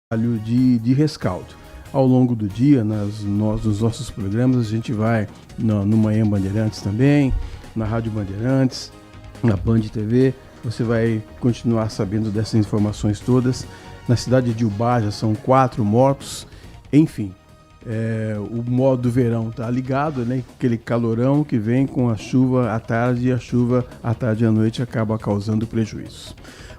de rescaldo. Ao longo do dia, nos nossos programas, a gente vai no Manhã Bandeirantes também, na Rádio Bandeirantes, na Band TV. Você vai continuar sabendo dessas informações todas. Na cidade de Ubá já são 4 mortos. Enfim, o modo verão está ligado, né? Aquele calorão que vem com a chuva à tarde, e a chuva à tarde e à noite acaba causando prejuízos.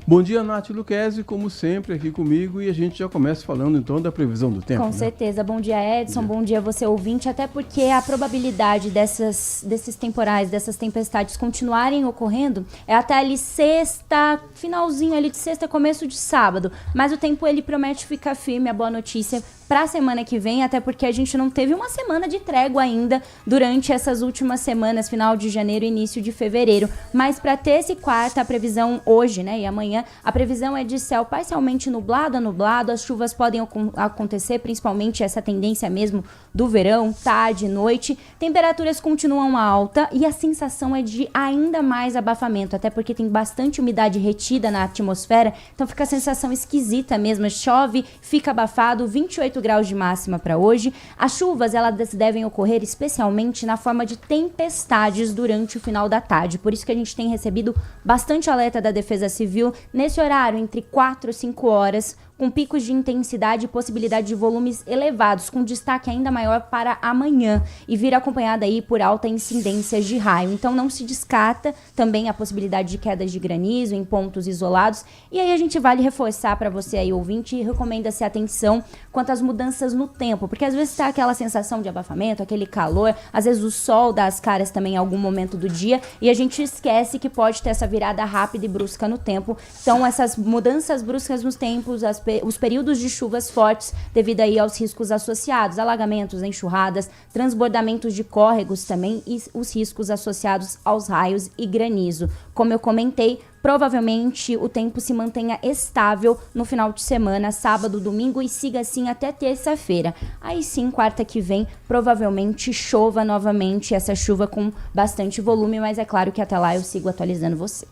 Bom dia, Nath Luquezzi, como sempre, aqui comigo, e a gente já começa falando então da previsão do tempo. Com certeza. Bom dia, Edson. Bom dia, você ouvinte, até porque a probabilidade desses temporais, dessas tempestades continuarem ocorrendo é até ali sexta, finalzinho ali de sexta, começo de sábado. Mas o tempo ele promete ficar firme, a boa notícia para a semana que vem, até porque a gente não teve uma semana de trégua ainda durante essas últimas semanas, final de janeiro e início de fevereiro. Mas para terça e quarta, a previsão hoje, né, e amanhã, a previsão é de céu parcialmente nublado a nublado. As chuvas podem acontecer, principalmente essa tendência mesmo do verão, tarde e noite. Temperaturas continuam alta e a sensação é de ainda mais abafamento, até porque tem bastante umidade retida na atmosfera, então fica a sensação esquisita mesmo. Chove, fica abafado, 28 graus de máxima para hoje. As chuvas, elas devem ocorrer especialmente na forma de tempestades durante o final da tarde. Por isso que a gente tem recebido bastante alerta da Defesa Civil nesse horário, entre 4 e 5 horas, com picos de intensidade e possibilidade de volumes elevados, com destaque ainda maior para amanhã, e vir acompanhada aí por alta incidência de raio. Então não se descarta também a possibilidade de quedas de granizo em pontos isolados. E aí a gente vale reforçar para você aí, ouvinte, e recomenda-se atenção quanto às mudanças no tempo, porque às vezes tá aquela sensação de abafamento, aquele calor, às vezes o sol dá as caras também em algum momento do dia, e a gente esquece que pode ter essa virada rápida e brusca no tempo. Então essas mudanças bruscas nos tempos, os períodos de chuvas fortes, devido aí aos riscos associados, alagamentos, enxurradas, transbordamentos de córregos também, e os riscos associados aos raios e granizo. Como eu comentei, provavelmente o tempo se mantenha estável no final de semana, sábado, domingo, e siga assim até terça-feira. Aí sim, quarta que vem, provavelmente chova novamente, essa chuva com bastante volume, mas é claro que até lá eu sigo atualizando você.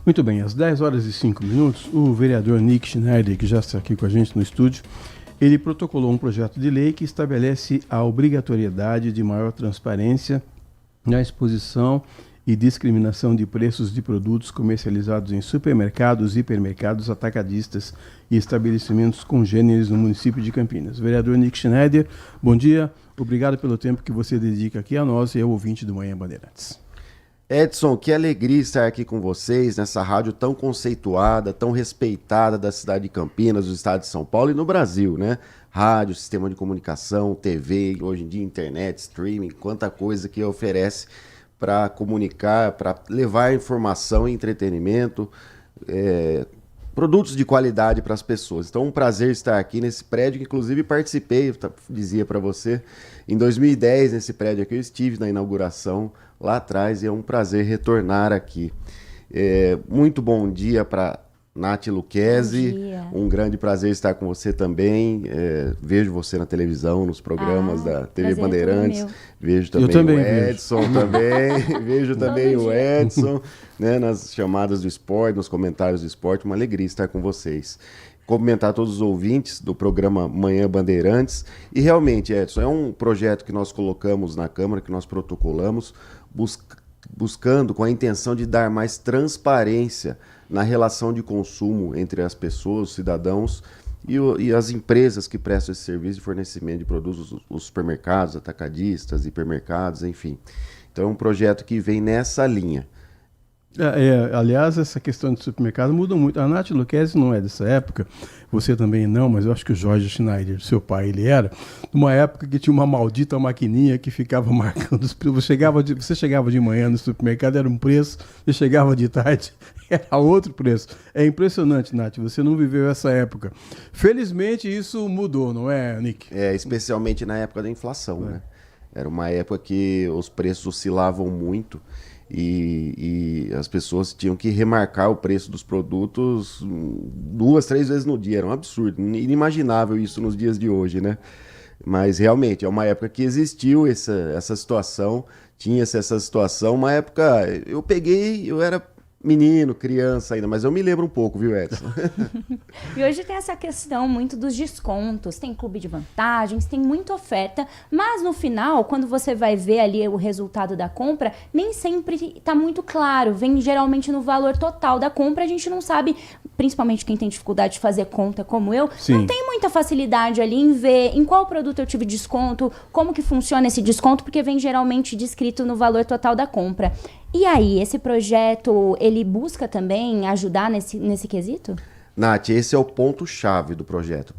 Muito bem, às 10 horas e 5 minutos, o vereador Nick Schneider, que já está aqui com a gente no estúdio, ele protocolou um projeto de lei que estabelece a obrigatoriedade de maior transparência na exposição e discriminação de preços de produtos comercializados em supermercados, hipermercados, atacadistas e estabelecimentos congêneres no município de Campinas. Vereador Nick Schneider, bom dia, obrigado pelo tempo que você dedica aqui a nós e ao ouvinte do Manhã Bandeirantes. Edson, que alegria estar aqui com vocês nessa rádio tão conceituada, tão respeitada da cidade de Campinas, do estado de São Paulo e no Brasil, né? Rádio, sistema de comunicação, TV, hoje em dia internet, streaming, quanta coisa que oferece para comunicar, para levar informação e entretenimento, produtos de qualidade para as pessoas. Então, um prazer estar aqui nesse prédio, que inclusive participei, dizia para você, em 2010, nesse prédio aqui, eu estive na inauguração lá atrás, e é um prazer retornar aqui. Muito bom dia para Nath Luquezzi, um grande prazer estar com você também. Vejo você na televisão, nos programas da TV Bandeirantes, vejo também o Edson também, vejo também o Edson, né, nas chamadas do esporte, nos comentários do esporte. Uma alegria estar com vocês. Cumprimentar todos os ouvintes do programa Manhã Bandeirantes. E realmente, Edson, é um projeto que nós colocamos na Câmara, que nós protocolamos, buscando com a intenção de dar mais transparência na relação de consumo entre as pessoas, os cidadãos e as empresas que prestam esse serviço de fornecimento de produtos, os supermercados, atacadistas, hipermercados, enfim. Então é um projeto que vem nessa linha. Aliás, essa questão de supermercado muda muito. A Nath Luquezzi não é dessa época, você também não, mas eu acho que o Jorge Schneider, seu pai, ele era, numa época que tinha uma maldita maquininha que ficava marcando os preços. Você chegava de manhã no supermercado, era um preço, você chegava de tarde, era outro preço. É impressionante, Nath, você não viveu essa época. Felizmente isso mudou, não é, Nick? Especialmente na época da inflação, né? Era uma época que os preços oscilavam muito. E as pessoas tinham que remarcar o preço dos produtos 2, 3 vezes no dia. Era um absurdo, inimaginável isso nos dias de hoje, né? Mas realmente é uma época que existiu essa situação, tinha-se essa situação. Uma época, eu era menino, criança ainda, mas eu me lembro um pouco, viu, Edson? E hoje tem essa questão muito dos descontos, tem clube de vantagens, tem muita oferta, mas no final, quando você vai ver ali o resultado da compra, nem sempre está muito claro, vem geralmente no valor total da compra, a gente não sabe, principalmente quem tem dificuldade de fazer conta como eu, Sim. não tem muita facilidade ali em ver em qual produto eu tive desconto, como que funciona esse desconto, porque vem geralmente descrito no valor total da compra. E aí, esse projeto, ele busca também ajudar nesse quesito? Nath, esse é o ponto-chave do projeto,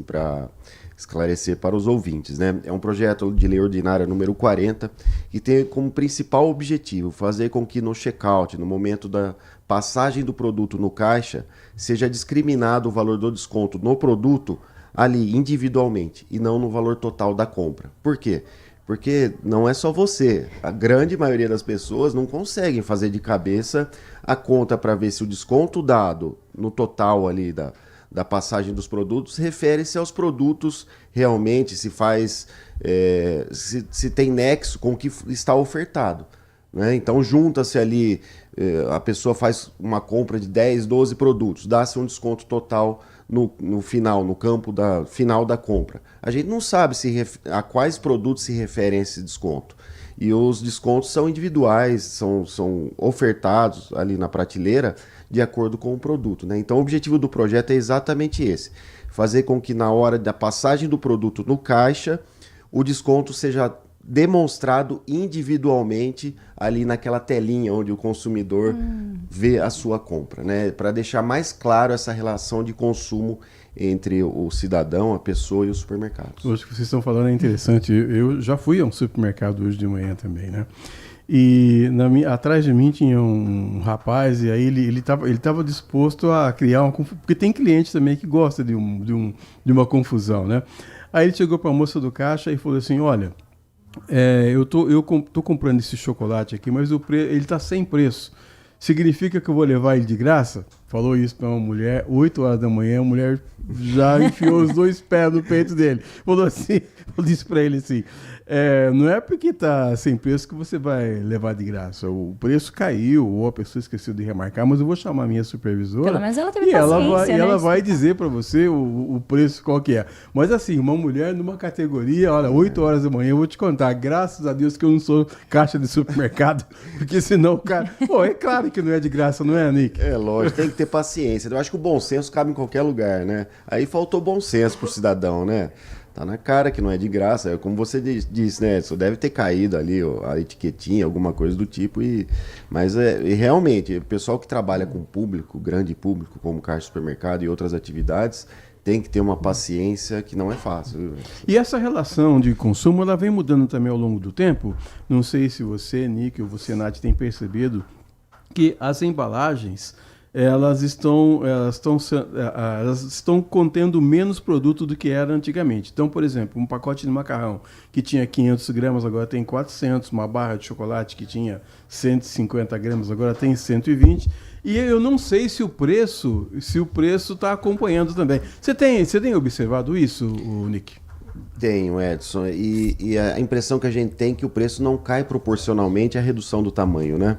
para esclarecer para os ouvintes, né? É um projeto de lei ordinária número 40, que tem como principal objetivo fazer com que no check-out, no momento da passagem do produto no caixa, seja discriminado o valor do desconto no produto ali individualmente e não no valor total da compra. Por quê? Porque não é só você, a grande maioria das pessoas não conseguem fazer de cabeça a conta para ver se o desconto dado no total ali da passagem dos produtos refere-se aos produtos realmente, se faz, se tem nexo com o que está ofertado, né? Então junta-se ali, a pessoa faz uma compra de 10, 12 produtos, dá-se um desconto total no final, no campo final da compra. A gente não sabe a quais produtos se referem esse desconto. E os descontos são individuais, são ofertados ali na prateleira de acordo com o produto, né? Então o objetivo do projeto é exatamente esse: fazer com que na hora da passagem do produto no caixa, o desconto seja demonstrado individualmente ali naquela telinha onde o consumidor vê a sua compra, né? Para deixar mais claro essa relação de consumo entre o cidadão, a pessoa e os supermercados. Hoje que vocês estão falando é interessante. Eu já fui a um supermercado hoje de manhã também, né? E atrás de mim tinha um rapaz, e aí ele tava disposto a criar uma confusão, porque tem cliente também que gosta de uma confusão, né? Aí ele chegou para a moça do caixa e falou assim: olha, eu tô comprando esse chocolate aqui, mas ele tá sem preço. Significa que eu vou levar ele de graça? Falou isso para uma mulher, 8 horas da manhã, a mulher já enfiou os 2 pés no peito dele. Falou assim, disse para ele assim: não é porque tá sem preço que você vai levar de graça. O preço caiu, ou a pessoa esqueceu de remarcar, mas eu vou chamar a minha supervisora. Pelo menos ela teve paciência, ela vai dizer para você o preço qual que é. Mas assim, uma mulher numa categoria, olha, 8 horas da manhã, eu vou te contar, graças a Deus que eu não sou caixa de supermercado, porque senão o cara... Pô, é claro que não é de graça, não é, Nick? É lógico, tem que ter paciência. Eu acho que o bom senso cabe em qualquer lugar, né? Aí faltou bom senso pro cidadão, né? Tá na cara que não é de graça. Como você disse, né? Só deve ter caído ali a etiquetinha, alguma coisa do tipo. Mas realmente, o pessoal que trabalha com público, grande público, como caixa de supermercado e outras atividades, tem que ter uma paciência que não é fácil. E essa relação de consumo, ela vem mudando também ao longo do tempo. Não sei se você, Nick, ou você, Nath, tem percebido que as embalagens... Elas estão contendo menos produto do que era antigamente. Então, por exemplo, um pacote de macarrão que tinha 500 gramas, agora tem 400. Uma barra de chocolate que tinha 150 gramas, agora tem 120. E eu não sei se o preço está acompanhando também. Você tem observado isso, Nick? Tenho, Edson. E a impressão que a gente tem é que o preço não cai proporcionalmente à redução do tamanho, né?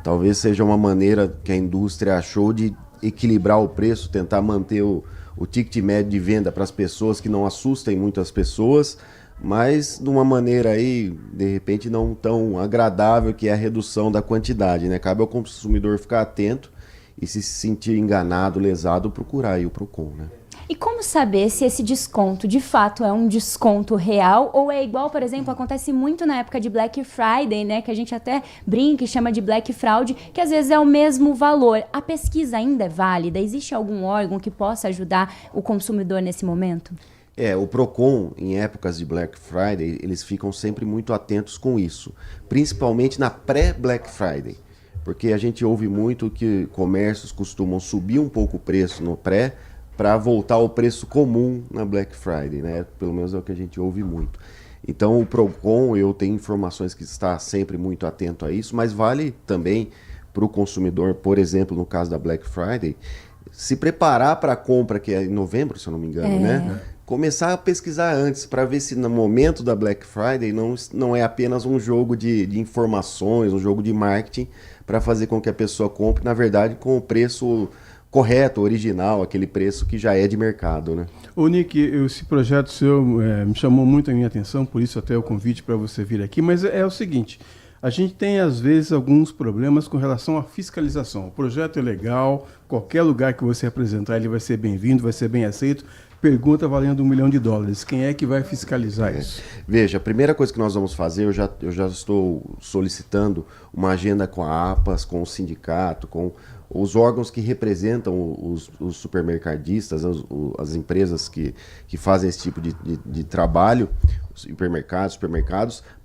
Talvez seja uma maneira que a indústria achou de equilibrar o preço, tentar manter o ticket médio de venda para as pessoas, que não assustem muito as pessoas, mas de uma maneira aí, de repente, não tão agradável, que é a redução da quantidade, né? Cabe ao consumidor ficar atento e, se sentir enganado, lesado, procurar aí o Procon, né? E como saber se esse desconto de fato é um desconto real ou é igual, por exemplo, acontece muito na época de Black Friday, né? Que a gente até brinca e chama de Black Fraud, que às vezes é o mesmo valor. A pesquisa ainda é válida? Existe algum órgão que possa ajudar o consumidor nesse momento? O Procon, em épocas de Black Friday, eles ficam sempre muito atentos com isso, principalmente na pré-Black Friday, porque a gente ouve muito que comércios costumam subir um pouco o preço no pré, para voltar ao preço comum na Black Friday, né? Pelo menos é o que a gente ouve muito. Então o Procon, eu tenho informações que está sempre muito atento a isso, mas vale também para o consumidor, por exemplo, no caso da Black Friday, se preparar para a compra, que é em novembro, se eu não me engano, né? começar a pesquisar antes para ver se no momento da Black Friday não é apenas um jogo de informações, um jogo de marketing para fazer com que a pessoa compre, na verdade, com o preço correto, original, aquele preço que já é de mercado, né? Ô Nick, esse projeto seu me chamou muito a minha atenção, por isso até o convite para você vir aqui, mas é o seguinte, a gente tem às vezes alguns problemas com relação à fiscalização. O projeto é legal, qualquer lugar que você apresentar ele vai ser bem-vindo, vai ser bem aceito. Pergunta valendo $1 milhão. Quem é que vai fiscalizar isso? Veja, a primeira coisa que nós vamos fazer, eu já estou solicitando uma agenda com a APAS, com o sindicato, com os órgãos que representam os supermercadistas, as empresas que fazem esse tipo de trabalho, supermercados,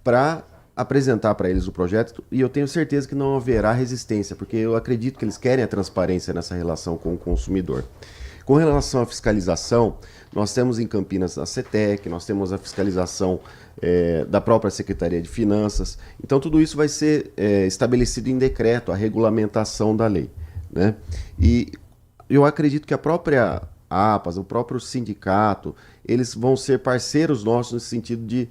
para apresentar para eles o projeto, e eu tenho certeza que não haverá resistência, porque eu acredito que eles querem a transparência nessa relação com o consumidor. Com relação à fiscalização, nós temos em Campinas a CETEC, nós temos a fiscalização da própria Secretaria de Finanças. Então, tudo isso vai ser estabelecido em decreto, a regulamentação da lei, né? E eu acredito que a própria APAS, o próprio sindicato, eles vão ser parceiros nossos nesse sentido de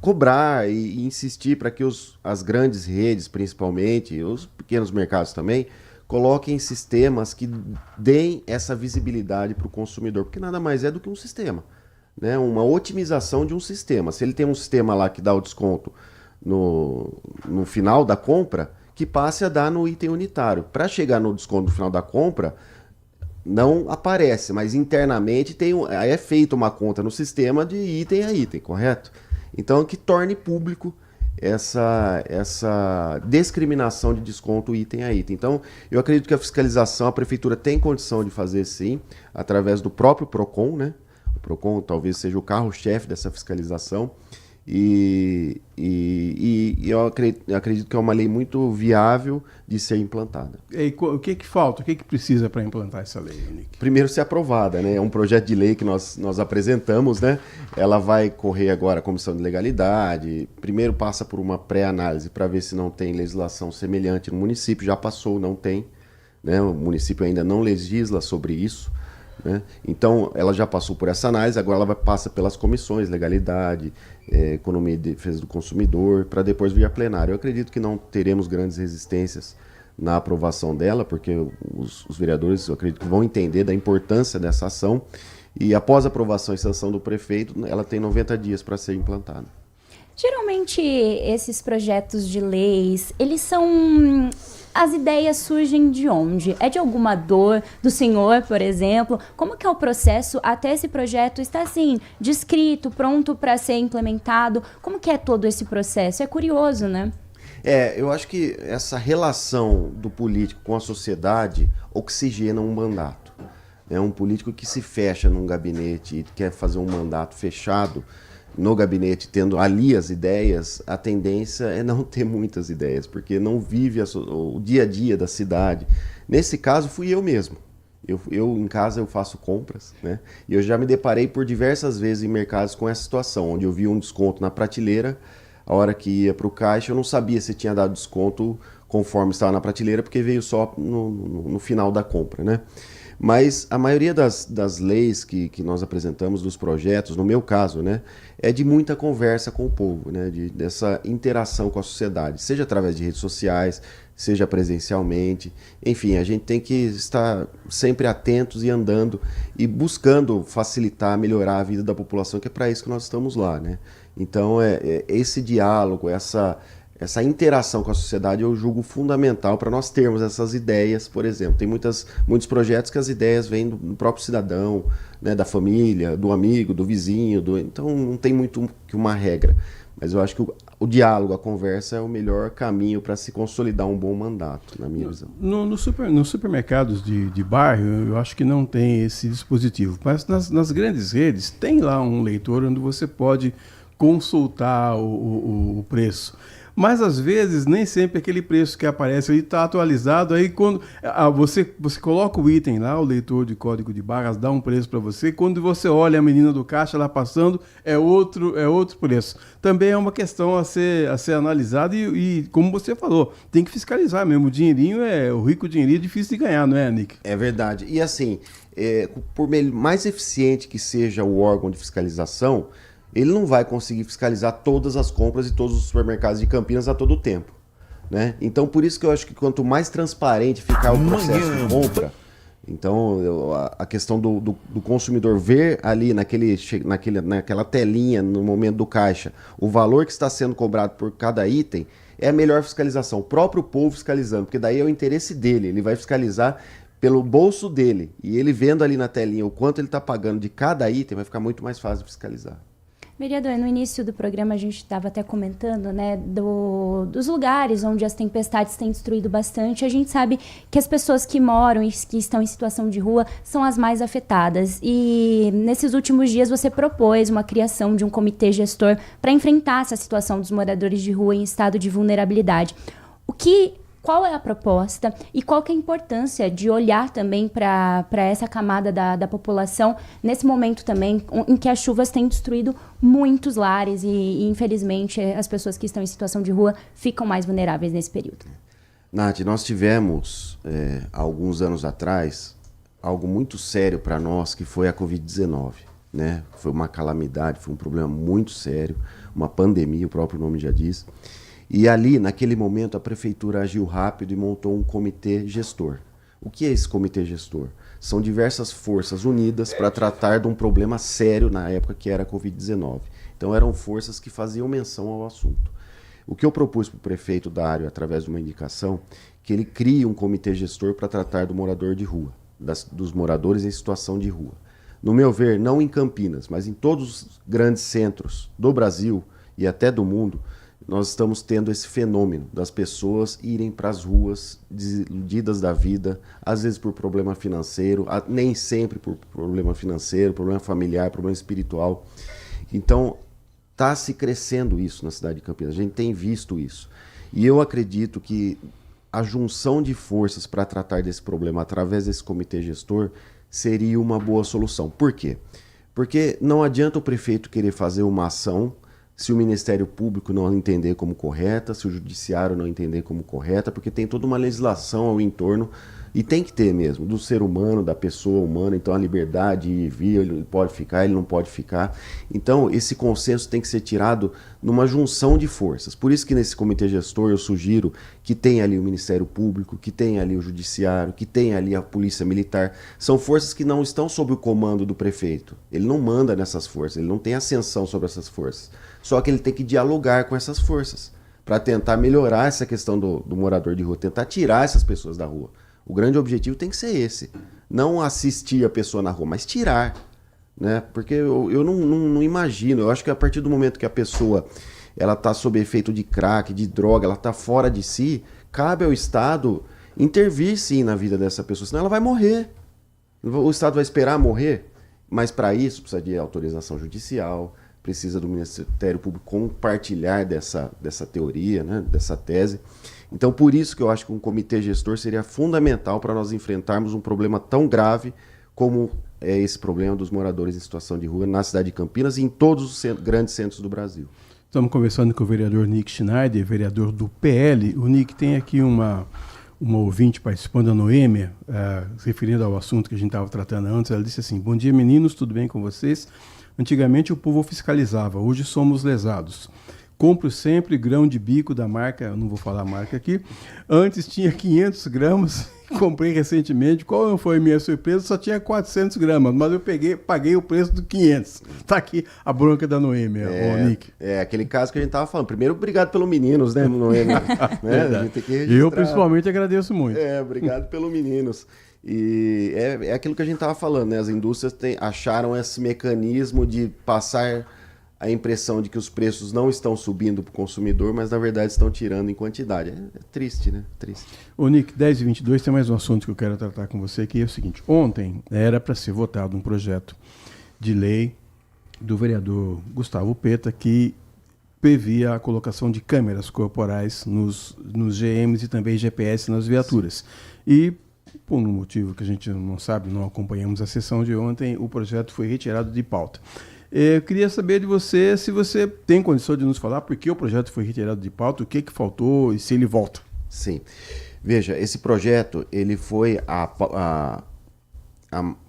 cobrar e insistir para que as grandes redes, principalmente, e os pequenos mercados também, coloquem sistemas que deem essa visibilidade para o consumidor, porque nada mais é do que um sistema, né? Uma otimização de um sistema. Se ele tem um sistema lá que dá o desconto no final da compra, que passe a dar no item unitário. Para chegar no desconto no final da compra, não aparece, mas internamente é feita uma conta no sistema de item a item, correto? Então, que torne público essa discriminação de desconto item a item. Então, eu acredito que a fiscalização, a prefeitura tem condição de fazer sim, através do próprio PROCON, né? O PROCON talvez seja o carro-chefe dessa fiscalização, e eu acredito que é uma lei muito viável de ser implantada. E o que falta? O que precisa para implantar essa lei, Nick? Primeiro, ser aprovada, né? É um projeto de lei que nós apresentamos, né? Ela vai correr agora à Comissão de Legalidade. Primeiro passa por uma pré-análise para ver se não tem legislação semelhante no município. Já passou, não tem, né? O município ainda não legisla sobre isso, né? Então, ela já passou por essa análise, agora ela passa pelas comissões, legalidade, economia e defesa do consumidor, para depois vir a plenário. Eu acredito que não teremos grandes resistências na aprovação dela, porque os vereadores, eu acredito que vão entender da importância dessa ação, e após a aprovação e sanção do prefeito, ela tem 90 dias para ser implantada. Geralmente, esses projetos de leis, eles são... As ideias surgem de onde? É de alguma dor do senhor, por exemplo? Como que é o processo até esse projeto estar, assim, descrito, pronto para ser implementado? Como que é todo esse processo? É curioso, né? Eu acho que essa relação do político com a sociedade oxigena um mandato. É um político que se fecha num gabinete e quer fazer um mandato fechado no gabinete, tendo ali as ideias, a tendência é não ter muitas ideias, porque não vive o dia a dia da cidade. Nesse caso, fui eu mesmo. Eu em casa eu faço compras, né? E eu já me deparei por diversas vezes em mercados com essa situação, onde eu vi um desconto na prateleira, a hora que ia para o caixa eu não sabia se tinha dado desconto conforme estava na prateleira, porque veio só no final da compra, né? Mas a maioria das leis que nós apresentamos, dos projetos, no meu caso, né, é de muita conversa com o povo, né, dessa interação com a sociedade, seja através de redes sociais, seja presencialmente. Enfim, a gente tem que estar sempre atentos e andando e buscando facilitar, melhorar a vida da população, que é para isso que nós estamos lá, né? Então, esse diálogo, essa interação com a sociedade eu julgo fundamental para nós termos essas ideias, por exemplo. Tem muitos projetos que as ideias vêm do próprio cidadão, né, da família, do amigo, do vizinho, então não tem muito que uma regra. Mas eu acho que o diálogo, a conversa é o melhor caminho para se consolidar um bom mandato, na minha visão. Nos supermercados de bairro, eu acho que não tem esse dispositivo. Mas nas grandes redes, tem lá um leitor onde você pode consultar o preço. Mas às vezes nem sempre aquele preço que aparece ali está atualizado. Aí quando você coloca o item lá, o leitor de código de barras dá um preço para você. Quando você olha a menina do caixa lá passando, é outro preço. Também é uma questão a ser analisada e como você falou, tem que fiscalizar mesmo. O rico dinheirinho é difícil de ganhar, não é, Nick? É verdade. E assim, por mais eficiente que seja o órgão de fiscalização, ele não vai conseguir fiscalizar todas as compras de todos os supermercados de Campinas a todo tempo, né? Então, por isso que eu acho que quanto mais transparente ficar o processo de compra, então a questão do consumidor ver ali naquela telinha, no momento do caixa, o valor que está sendo cobrado por cada item, é a melhor fiscalização. O próprio povo fiscalizando, porque daí é o interesse dele, ele vai fiscalizar pelo bolso dele. E ele vendo ali na telinha o quanto ele está pagando de cada item, vai ficar muito mais fácil de fiscalizar. Vereador, no início do programa a gente estava até comentando, né, dos lugares onde as tempestades têm destruído bastante. A gente sabe que as pessoas que moram e que estão em situação de rua são as mais afetadas. E nesses últimos dias você propôs uma criação de um comitê gestor para enfrentar essa situação dos moradores de rua em estado de vulnerabilidade. Qual é a proposta e qual que é a importância de olhar também para essa camada da população nesse momento também em que as chuvas têm destruído muitos lares e infelizmente as pessoas que estão em situação de rua ficam mais vulneráveis nesse período? Nath, nós tivemos alguns anos atrás algo muito sério para nós que foi a Covid-19, né? Foi uma calamidade, foi um problema muito sério, uma pandemia, o próprio nome já diz. E ali, naquele momento, a prefeitura agiu rápido e montou um comitê gestor. O que é esse comitê gestor? São diversas forças unidas para tratar de um problema sério na época que era a Covid-19. Então eram forças que faziam menção ao assunto. O que eu propus para o prefeito Dário, através de uma indicação, que ele crie um comitê gestor para tratar do morador de rua, dos moradores em situação de rua. No meu ver, não em Campinas, mas em todos os grandes centros do Brasil e até do mundo, nós estamos tendo esse fenômeno das pessoas irem para as ruas desiludidas da vida, às vezes por problema financeiro, nem sempre por problema financeiro, problema familiar, problema espiritual. Então, está se crescendo isso na cidade de Campinas, a gente tem visto isso. E eu acredito que a junção de forças para tratar desse problema através desse comitê gestor seria uma boa solução. Por quê? Porque não adianta o prefeito querer fazer uma ação se o Ministério Público não entender como correta, se o Judiciário não entender como correta, porque tem toda uma legislação ao entorno, e tem que ter mesmo, do ser humano, da pessoa humana, então a liberdade de ir e vir, ele pode ficar, ele não pode ficar. Então esse consenso tem que ser tirado numa junção de forças. Por isso que nesse comitê gestor eu sugiro que tenha ali o Ministério Público, que tenha ali o Judiciário, que tenha ali a Polícia Militar. São forças que não estão sob o comando do prefeito. Ele não manda nessas forças, ele não tem ascensão sobre essas forças. Só que ele tem que dialogar com essas forças para tentar melhorar essa questão do morador de rua, tentar tirar essas pessoas da rua. O grande objetivo tem que ser esse. Não assistir a pessoa na rua, mas tirar. Né? Porque eu não imagino. Eu acho que a partir do momento que a pessoa está sob efeito de crack, de droga, ela está fora de si, cabe ao Estado intervir sim na vida dessa pessoa, senão ela vai morrer. O Estado vai esperar morrer, mas para isso precisa de autorização judicial, precisa do Ministério Público compartilhar dessa teoria, né, dessa tese. Então, por isso que eu acho que um comitê gestor seria fundamental para nós enfrentarmos um problema tão grave como é esse problema dos moradores em situação de rua na cidade de Campinas e em todos os grandes centros do Brasil. Estamos conversando com o vereador Nick Schneider, vereador do PL. O Nick tem aqui uma ouvinte participando da Noêmia, se referindo ao assunto que a gente estava tratando antes. Ela disse assim: bom dia, meninos, tudo bem com vocês? Antigamente o povo fiscalizava, hoje somos lesados. Compro sempre grão de bico da marca, eu não vou falar a marca aqui. Antes tinha 500 gramas, comprei recentemente. Qual não foi a minha surpresa? Só tinha 400 gramas, mas eu paguei o preço do 500. Tá aqui a bronca da Noêmia, Nick. É aquele caso que a gente tava falando. Primeiro, obrigado pelo meninos, né, Noêmia? Né? A gente tem que registrar. Eu principalmente agradeço muito. Obrigado pelo meninos. E é aquilo que a gente estava falando, né? As indústrias acharam esse mecanismo de passar a impressão de que os preços não estão subindo para o consumidor, mas na verdade estão tirando em quantidade. É triste, né? Triste. Ô Nick, 10h22, tem mais um assunto que eu quero tratar com você, que é o seguinte: ontem era para ser votado um projeto de lei do vereador Gustavo Peta que previa a colocação de câmeras corporais nos GMs e também GPS nas viaturas. E por um motivo que a gente não sabe, não acompanhamos a sessão de ontem, o projeto foi retirado de pauta. Eu queria saber de você se você tem condição de nos falar por que o projeto foi retirado de pauta, o que faltou e se ele volta. Sim. Veja, esse projeto ele foi a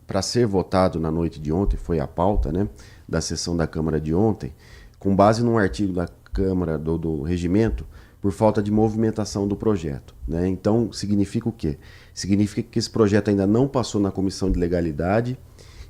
para ser votado na noite de ontem, foi a pauta, né, da sessão da Câmara de ontem, com base num artigo da Câmara do Regimento, por falta de movimentação do projeto, né? Então, significa o quê? Significa que esse projeto ainda não passou na Comissão de Legalidade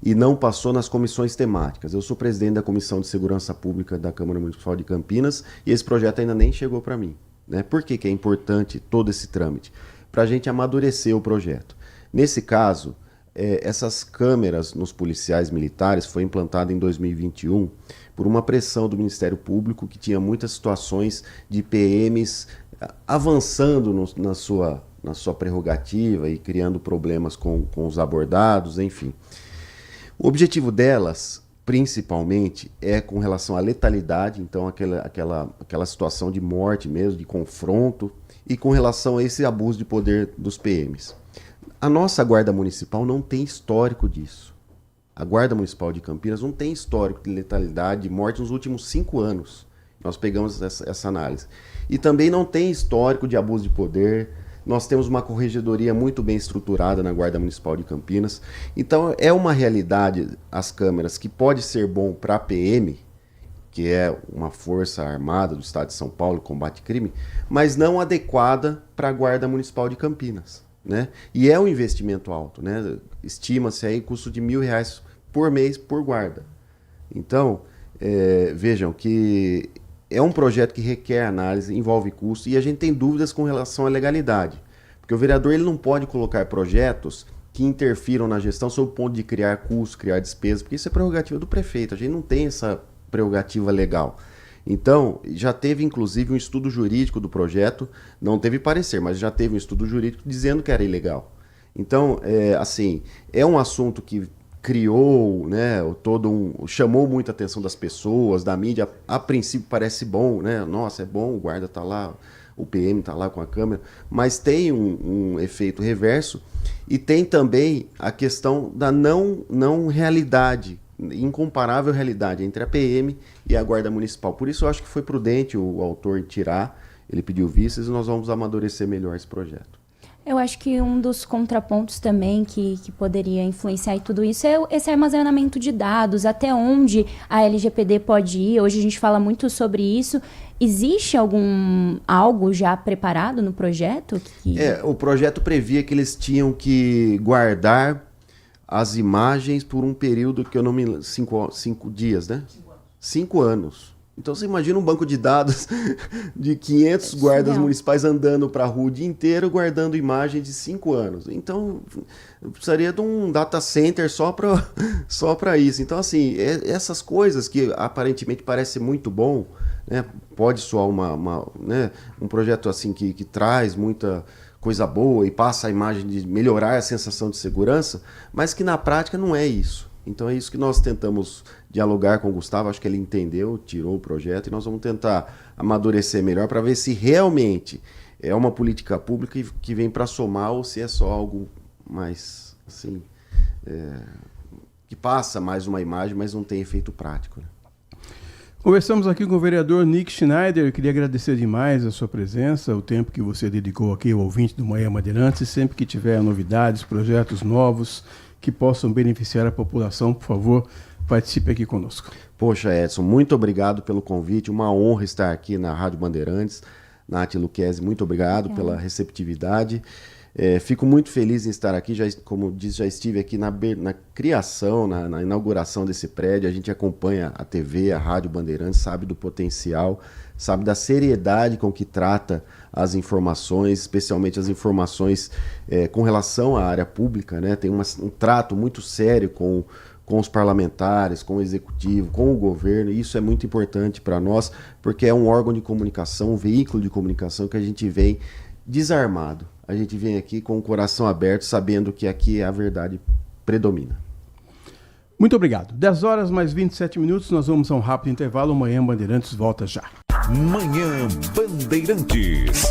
e não passou nas comissões temáticas. Eu sou presidente da Comissão de Segurança Pública da Câmara Municipal de Campinas e esse projeto ainda nem chegou para mim, né? Por que é importante todo esse trâmite? Para a gente amadurecer o projeto. Nesse caso, essas câmeras nos policiais militares foi implantada em 2021 por uma pressão do Ministério Público que tinha muitas situações de PMs avançando na sua prerrogativa e criando problemas com os abordados, enfim. O objetivo delas, principalmente, é com relação à letalidade, então aquela situação de morte mesmo, de confronto, e com relação a esse abuso de poder dos PMs. A nossa Guarda Municipal não tem histórico disso. A Guarda Municipal de Campinas não tem histórico de letalidade, de morte nos últimos 5 anos. Nós pegamos essa análise. E também não tem histórico de abuso de poder. Nós temos uma corregedoria muito bem estruturada na Guarda Municipal de Campinas. Então é uma realidade, as câmeras, que pode ser bom para a PM, que é uma força armada do Estado de São Paulo, combate crime, mas não adequada para a Guarda Municipal de Campinas, né? E é um investimento alto, né? Estima-se aí custo de R$1.000 por mês por guarda. Então, vejam que é um projeto que requer análise, envolve custo, e a gente tem dúvidas com relação à legalidade. Porque o vereador ele não pode colocar projetos que interfiram na gestão sob o ponto de criar custos, criar despesas, porque isso é prerrogativa do prefeito. A gente não tem essa prerrogativa legal. Então, já teve inclusive um estudo jurídico do projeto, não teve parecer, mas já teve um estudo jurídico dizendo que era ilegal. Então, é um assunto que criou, né, chamou muita atenção das pessoas, da mídia. A princípio parece bom, né? Nossa, é bom, o guarda está lá, o PM está lá com a câmera, mas tem um efeito reverso e tem também a questão da não realidade, incomparável realidade entre a PM e a Guarda Municipal. Por isso eu acho que foi prudente o autor tirar, ele pediu vistas e nós vamos amadurecer melhor esse projeto. Eu acho que um dos contrapontos também que poderia influenciar em tudo isso é esse armazenamento de dados, até onde a LGPD pode ir. Hoje a gente fala muito sobre isso. Existe algo já preparado no projeto? O projeto previa que eles tinham que guardar as imagens por um período que eu não me lembro, 5 dias, né? 5 anos. Então você imagina um banco de dados de 500 guardas municipais andando para a rua o dia inteiro guardando imagens de 5 anos. Então eu precisaria de um data center só para isso. Então assim, essas coisas que aparentemente parece muito bom, né? Pode soar um projeto assim que traz muita coisa boa e passa a imagem de melhorar a sensação de segurança, mas que na prática não é isso. Então é isso que nós tentamos dialogar com o Gustavo, acho que ele entendeu, tirou o projeto e nós vamos tentar amadurecer melhor para ver se realmente é uma política pública que vem para somar ou se é só algo mais assim, que passa mais uma imagem, mas não tem efeito prático, né? Conversamos aqui com o vereador Nick Schneider. Eu queria agradecer demais a sua presença, o tempo que você dedicou aqui ao ouvinte do Manhã Bandeirantes. Sempre que tiver novidades, projetos novos que possam beneficiar a população, por favor, participe aqui conosco. Poxa, Edson, muito obrigado pelo convite. Uma honra estar aqui na Rádio Bandeirantes. Nath Luquezzi, muito obrigado pela receptividade. Fico muito feliz em estar aqui, como disse, já estive aqui na criação, na inauguração desse prédio. A gente acompanha a TV, a Rádio Bandeirantes, sabe do potencial, sabe da seriedade com que trata as informações, especialmente as informações com relação à área pública, né? Tem um trato muito sério com os parlamentares, com o executivo, com o governo, e isso é muito importante para nós, porque é um órgão de comunicação, um veículo de comunicação que a gente vem desarmado. A gente vem aqui com o coração aberto, sabendo que aqui a verdade predomina. Muito obrigado. 10 horas mais 27 minutos, nós vamos a um rápido intervalo. O Manhã Bandeirantes volta já. Manhã Bandeirantes.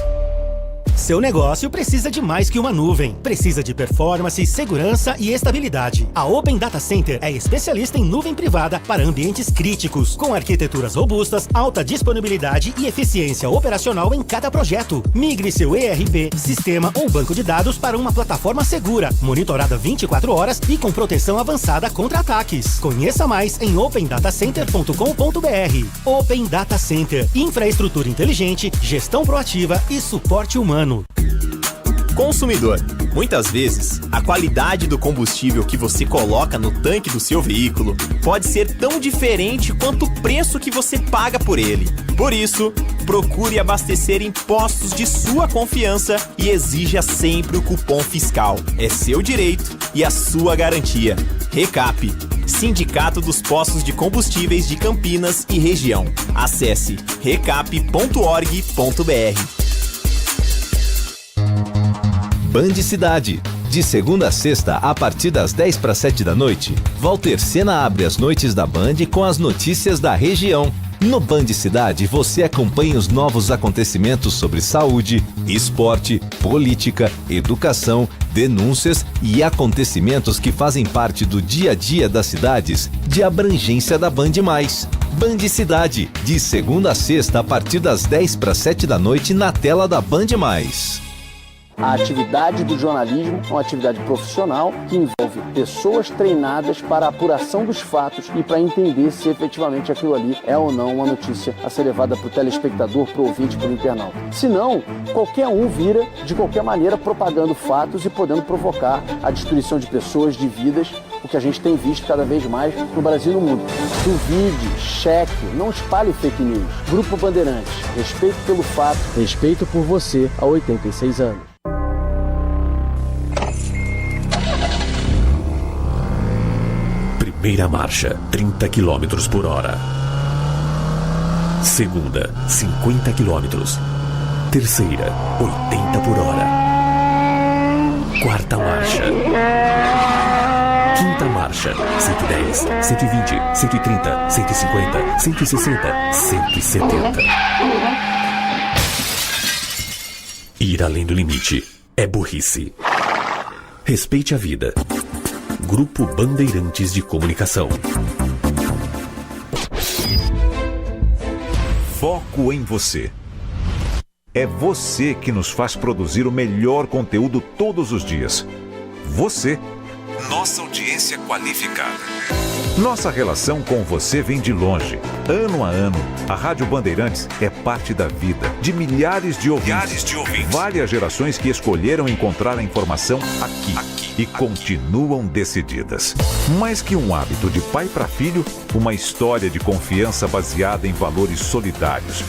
Seu negócio precisa de mais que uma nuvem. Precisa de performance, segurança e estabilidade. A Open Data Center é especialista em nuvem privada para ambientes críticos, com arquiteturas robustas, alta disponibilidade e eficiência operacional em cada projeto. Migre seu ERP, sistema ou banco de dados para uma plataforma segura, monitorada 24 horas e com proteção avançada contra ataques. Conheça mais em opendatacenter.com.br. Open Data Center, infraestrutura inteligente, gestão proativa e suporte humano. Consumidor, muitas vezes, a qualidade do combustível que você coloca no tanque do seu veículo pode ser tão diferente quanto o preço que você paga por ele. Por isso, procure abastecer em postos de sua confiança e exija sempre o cupom fiscal. É seu direito e a sua garantia. Recap, Sindicato dos Postos de Combustíveis de Campinas e Região. Acesse recap.org.br. Band Cidade. De segunda a sexta, a partir das 6:50 da noite, Walter Sena abre as noites da Band com as notícias da região. No Band Cidade, você acompanha os novos acontecimentos sobre saúde, esporte, política, educação, denúncias e acontecimentos que fazem parte do dia a dia das cidades de abrangência da Band+. Band Cidade, de segunda a sexta, a partir das 6:50 da noite, na tela da Band+. A atividade do jornalismo é uma atividade profissional que envolve pessoas treinadas para a apuração dos fatos e para entender se efetivamente aquilo ali é ou não uma notícia a ser levada para o telespectador, para o ouvinte, para o internauta. Se não, qualquer um vira, de qualquer maneira, propagando fatos e podendo provocar a destruição de pessoas, de vidas, o que a gente tem visto cada vez mais no Brasil e no mundo. Duvide, cheque, não espalhe fake news. Grupo Bandeirantes, respeito pelo fato, respeito por você há 86 anos. Primeira marcha, 30 km por hora. Segunda, 50 km. Terceira, 80 por hora. Quarta marcha. Quinta marcha, 110, 120, 130, 150, 160, 170. Ir além do limite é burrice. Respeite a vida. Grupo Bandeirantes de Comunicação. Foco em você. É você que nos faz produzir o melhor conteúdo todos os dias. Você, nossa audiência qualificada. Nossa relação com você vem de longe. Ano a ano, a Rádio Bandeirantes é parte da vida de milhares de ouvintes. Várias gerações que escolheram encontrar a informação aqui e continuam decididas. Mais que um hábito de pai para filho, uma história de confiança baseada em valores solidários.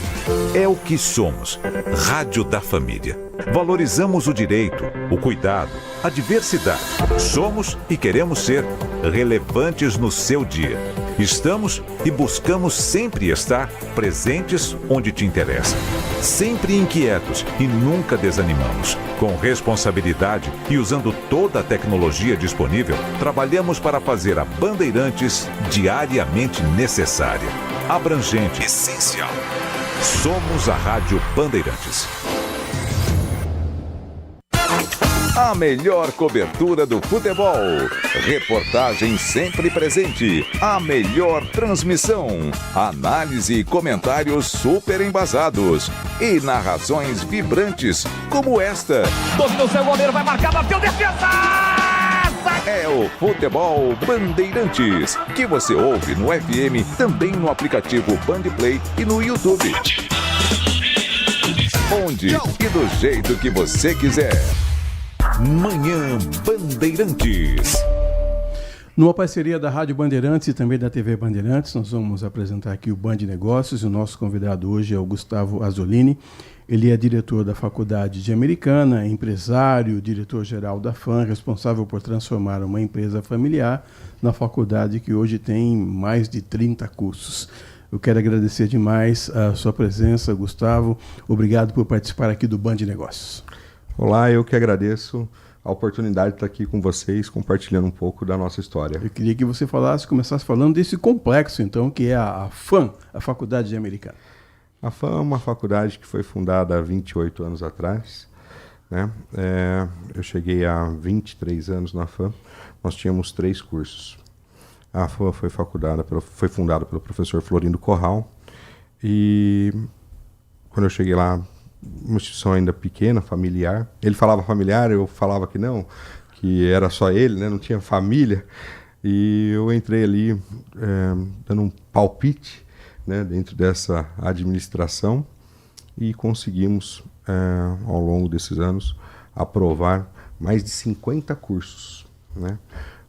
É o que somos, Rádio da Família. Valorizamos o direito, o cuidado, a diversidade. Somos e queremos ser relevantes no seu dia. Estamos e buscamos sempre estar presentes onde te interessa. Sempre inquietos e nunca desanimamos. Com responsabilidade e usando toda a tecnologia disponível, trabalhamos para fazer a Bandeirantes diariamente necessária, abrangente, essencial. Somos a Rádio Bandeirantes. A melhor cobertura do futebol. Reportagem sempre presente. A melhor transmissão. Análise e comentários super embasados. E narrações vibrantes, como esta. Dominou seu goleiro, vai marcar, bateu, defesa! É o Futebol Bandeirantes, que você ouve no FM, também no aplicativo Bandplay e no YouTube. Onde e do jeito que você quiser. Manhã Bandeirantes. Numa parceria da Rádio Bandeirantes e também da TV Bandeirantes, nós vamos apresentar aqui o Band Negócios e o nosso convidado hoje é o Gustavo Azzolini. Ele é diretor da Faculdade de Americana, empresário, diretor-geral da FAM, responsável por transformar uma empresa familiar na faculdade que hoje tem mais de 30 cursos. Eu quero agradecer demais a sua presença, Gustavo. Obrigado por participar aqui do Band Negócios. Olá, eu que agradeço a oportunidade de estar aqui com vocês, compartilhando um pouco da nossa história. Eu queria que você começasse falando desse complexo, então, que é a FAM, a Faculdade de Americana. A FAM é uma faculdade que foi fundada há 28 anos atrás né? Eu cheguei há 23 anos na FAM, nós tínhamos 3 cursos. A FAM foi fundada pelo professor Florindo Corral, e quando eu cheguei lá, uma instituição ainda pequena, familiar, ele falava familiar, eu falava que não, que era só ele, né? Não tinha família, e eu entrei ali dando um palpite, né, dentro dessa administração, e conseguimos, ao longo desses anos, aprovar mais de 50 cursos, né?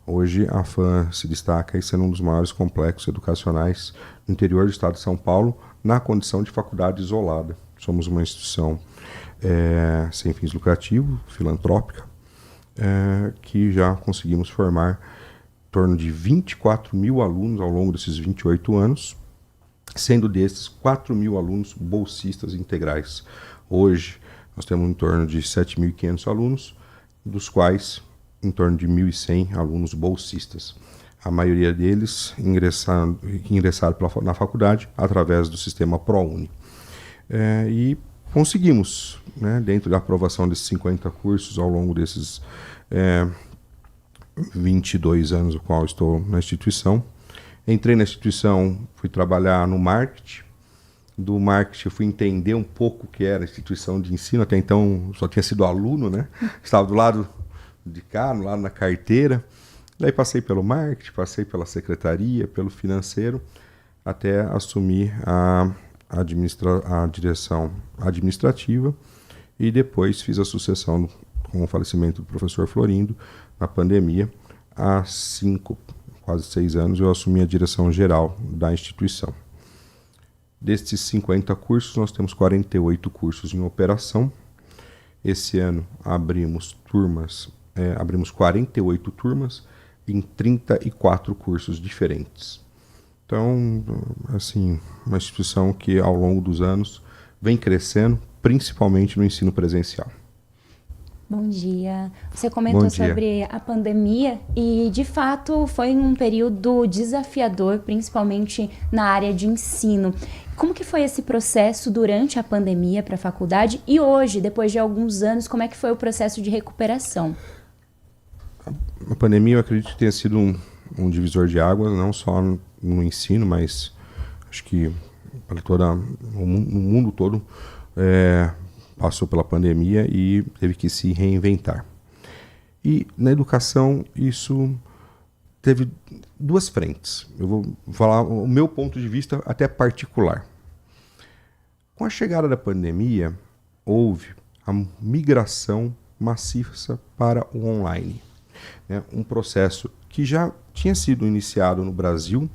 Hoje a FAM se destaca em sendo um dos maiores complexos educacionais no interior do estado de São Paulo, na condição de faculdade isolada. Somos uma instituição sem fins lucrativos, filantrópica, que já conseguimos formar em torno de 24 mil alunos ao longo desses 28 anos, sendo desses 4 mil alunos bolsistas integrais. Hoje nós temos em torno de 7.500 alunos, dos quais em torno de 1.100 alunos bolsistas. A maioria deles ingressaram na faculdade através do sistema ProUni. E conseguimos, né, dentro da aprovação desses 50 cursos ao longo desses 22 anos no qual estou na instituição. Entrei na instituição, fui trabalhar no marketing. Do marketing eu fui entender um pouco o que era a instituição de ensino. Até então só tinha sido aluno, né? Estava do lado de cá, no lado na carteira. Daí passei pelo marketing, passei pela secretaria, pelo financeiro, até assumir a direção administrativa, e depois fiz a sucessão com o falecimento do professor Florindo na pandemia. Há quase 6 anos eu assumi a direção geral da instituição. Destes 50 cursos, nós temos 48 cursos em operação. Esse ano abrimos 48 turmas em 34 cursos diferentes. Então, assim, uma instituição que ao longo dos anos vem crescendo, principalmente no ensino presencial. Bom dia. Você comentou sobre a pandemia e, de fato, foi um período desafiador, principalmente na área de ensino. Como que foi esse processo durante a pandemia para a faculdade e hoje, depois de alguns anos, como é que foi o processo de recuperação? A pandemia, eu acredito que tenha sido um divisor de águas, não só no ensino, mas acho que para no mundo todo passou pela pandemia e teve que se reinventar. E na educação isso teve 2 frentes. Eu vou falar o meu ponto de vista até particular. Com a chegada da pandemia, houve a migração maciça para o online. Um processo que já tinha sido iniciado no Brasil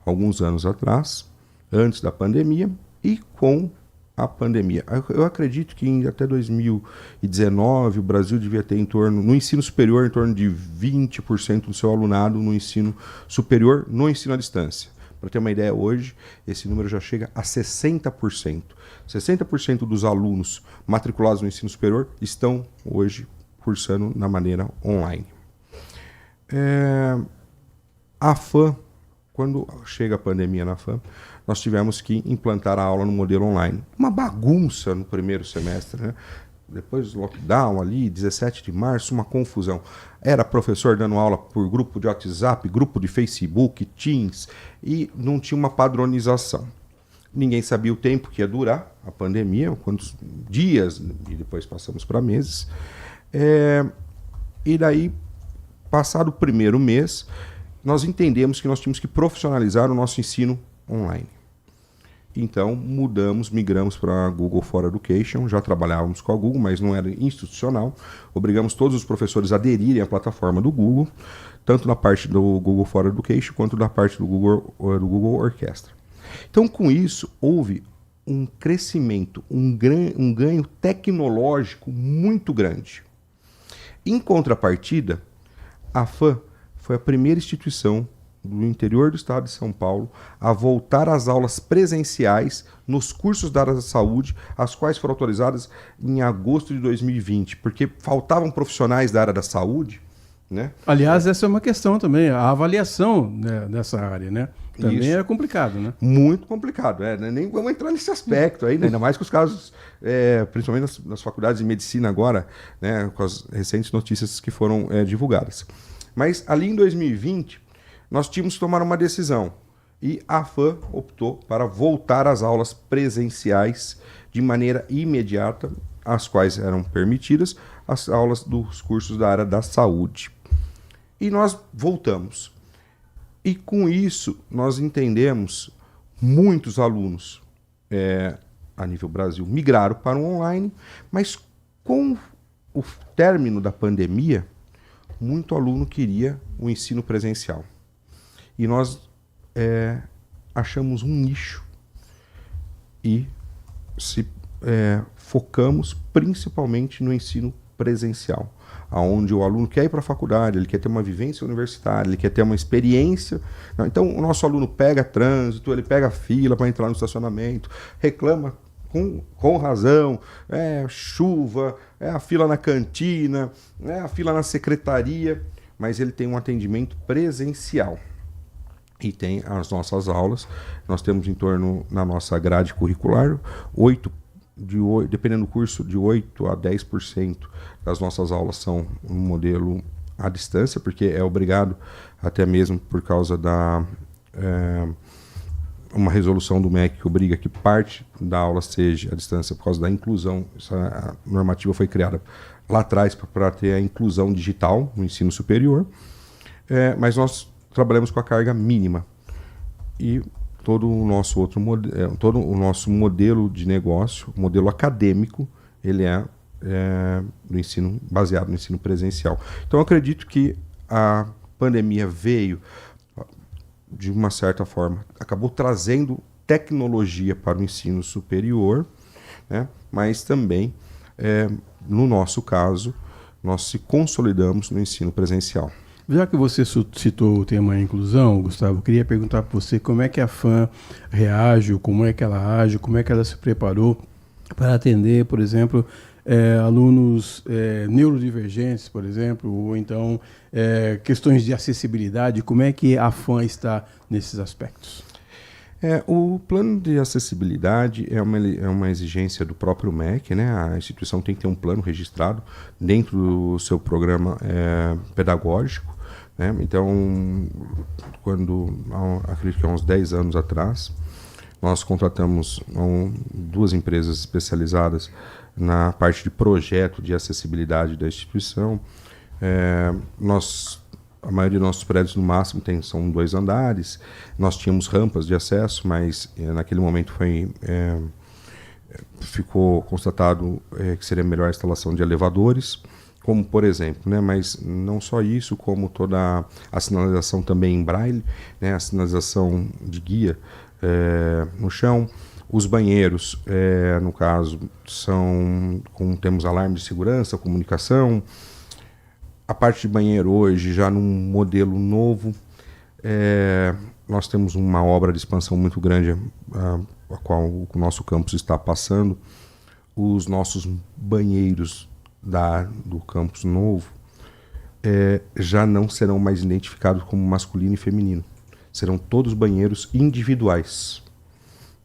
alguns anos atrás, antes da pandemia, e com a pandemia. Eu acredito que até 2019 o Brasil devia ter no ensino superior, em torno de 20% do seu alunado no ensino superior, no ensino à distância. Para ter uma ideia, hoje esse número já chega a 60%. 60% dos alunos matriculados no ensino superior estão hoje cursando na maneira online. A FAM, quando chega a pandemia na FAM, nós tivemos que implantar a aula no modelo online. Uma bagunça no primeiro semestre, né? Depois do lockdown ali, 17 de março, uma confusão. Era professor dando aula por grupo de WhatsApp, grupo de Facebook, Teams, e não tinha uma padronização. Ninguém sabia o tempo que ia durar a pandemia, quantos dias, e depois passamos para meses. E daí, passado o primeiro mês, nós entendemos que nós tínhamos que profissionalizar o nosso ensino online. Então, migramos para a Google for Education, já trabalhávamos com a Google, mas não era institucional. Obrigamos todos os professores a aderirem à plataforma do Google, tanto na parte do Google for Education, quanto na parte do Google Orquestra. Então, com isso, houve um crescimento, um ganho tecnológico muito grande. Em contrapartida, a FAM foi a primeira instituição do interior do estado de São Paulo a voltar às aulas presenciais nos cursos da área da saúde, as quais foram autorizadas em agosto de 2020, porque faltavam profissionais da área da saúde, né? Aliás, essa é uma questão também, a avaliação, né, dessa área, né? Também Isso. é complicado, né? Muito complicado, nem vamos entrar nesse aspecto aí, né? Ainda mais que os casos, principalmente nas faculdades de medicina agora, né, com as recentes notícias que foram divulgadas. Mas ali em 2020, nós tínhamos que tomar uma decisão e a AFAM optou para voltar às aulas presenciais de maneira imediata, as quais eram permitidas as aulas dos cursos da área da saúde. E nós voltamos. E com isso, nós entendemos, muitos alunos a nível Brasil migraram para o online, mas com o término da pandemia, muito aluno queria o ensino presencial. E nós achamos um nicho e focamos principalmente no ensino presencial, onde o aluno quer ir para a faculdade, ele quer ter uma vivência universitária, ele quer ter uma experiência. Então, o nosso aluno pega trânsito, ele pega fila para entrar no estacionamento, reclama com razão, chuva, a fila na cantina, a fila na secretaria, mas ele tem um atendimento presencial. E tem as nossas aulas, nós temos em torno, na nossa grade curricular, dependendo do curso, de 8% a 10% das nossas aulas são um modelo à distância, porque é obrigado, até mesmo por causa da uma resolução do MEC que obriga que parte da aula seja à distância por causa da inclusão. Essa normativa foi criada lá atrás para ter a inclusão digital no ensino superior, mas nós trabalhamos com a carga mínima e todo o nosso modelo de negócio, modelo acadêmico, ele no ensino, baseado no ensino presencial. Então, eu acredito que a pandemia veio, de uma certa forma, acabou trazendo tecnologia para o ensino superior, né? Mas também, no nosso caso, nós se consolidamos no ensino presencial. Já que você citou o tema inclusão, Gustavo, eu queria perguntar para você como é que a FAM reage, como é que ela age, como é que ela se preparou para atender, por exemplo, alunos neurodivergentes, por exemplo, ou então questões de acessibilidade. Como é que a FAM está nesses aspectos? O plano de acessibilidade é uma exigência do próprio MEC, né? A instituição tem que ter um plano registrado dentro do seu programa pedagógico, né? Então, acredito que há uns 10 anos atrás, nós contratamos 2 empresas especializadas na parte de projeto de acessibilidade da instituição. A maioria dos nossos prédios, no máximo, são 2 andares. Nós tínhamos rampas de acesso, mas naquele momento ficou constatado que seria melhor a instalação de elevadores, como por exemplo, né? Mas não só isso, como toda a sinalização também em braille, né? A sinalização de guia no chão. Os banheiros, no caso, temos alarme de segurança, comunicação. A parte de banheiro hoje, já num modelo novo, nós temos uma obra de expansão muito grande, a qual o nosso campus está passando. Os nossos banheiros do campus novo já não serão mais identificados como masculino e feminino. Serão todos banheiros individuais,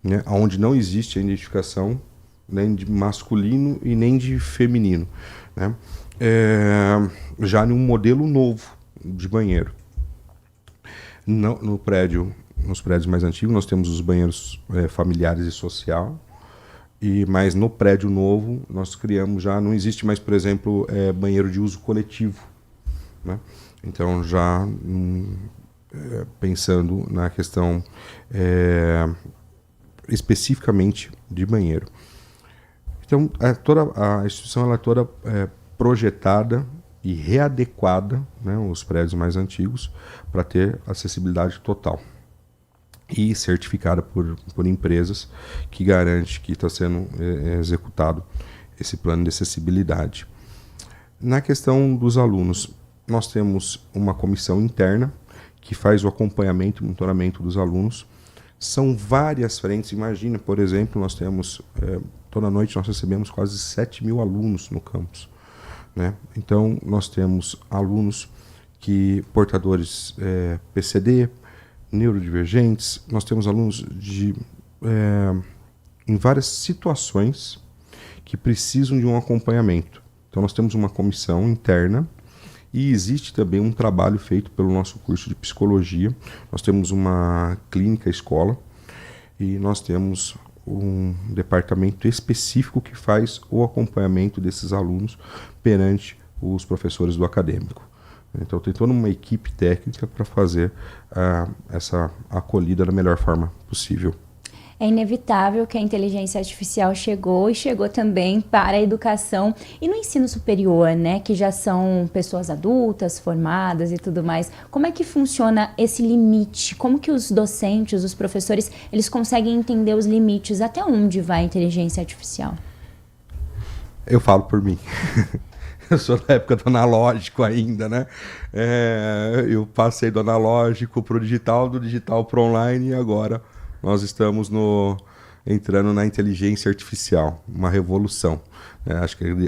né, onde não existe a identificação nem de masculino e nem de feminino, né? Já num modelo novo de banheiro. Nos prédios mais antigos, nós temos os banheiros familiares e social, mas no prédio novo, nós criamos não existe mais, por exemplo, banheiro de uso coletivo, né? Então, já pensando na questão especificamente de banheiro. Então, a instituição ela é toda projetada e readequada, né, os prédios mais antigos, para ter acessibilidade total e certificada por empresas que garante que está sendo executado esse plano de acessibilidade. Na questão dos alunos, nós temos uma comissão interna que faz o acompanhamento e monitoramento dos alunos. São várias frentes. Imagina, por exemplo, nós temos toda noite nós recebemos quase 7.000 alunos no campus, né? Então, nós temos alunos que portadores PCD, neurodivergentes. Nós temos alunos em várias situações que precisam de um acompanhamento. Então nós temos uma comissão interna e existe também um trabalho feito pelo nosso curso de psicologia. Nós temos uma clínica escola e nós temos um departamento específico que faz o acompanhamento desses alunos perante os professores do acadêmico. Então tem toda uma equipe técnica para fazer essa acolhida da melhor forma possível. É inevitável que a inteligência artificial chegou também para a educação e no ensino superior, né, que já são pessoas adultas, formadas e tudo mais. Como é que funciona esse limite? Como que os docentes, os professores, eles conseguem entender os limites? Até onde vai a inteligência artificial? Eu falo por mim. Eu sou da época do analógico ainda, né? Eu passei do analógico para o digital, do digital para o online e agora nós estamos entrando na inteligência artificial, uma revolução.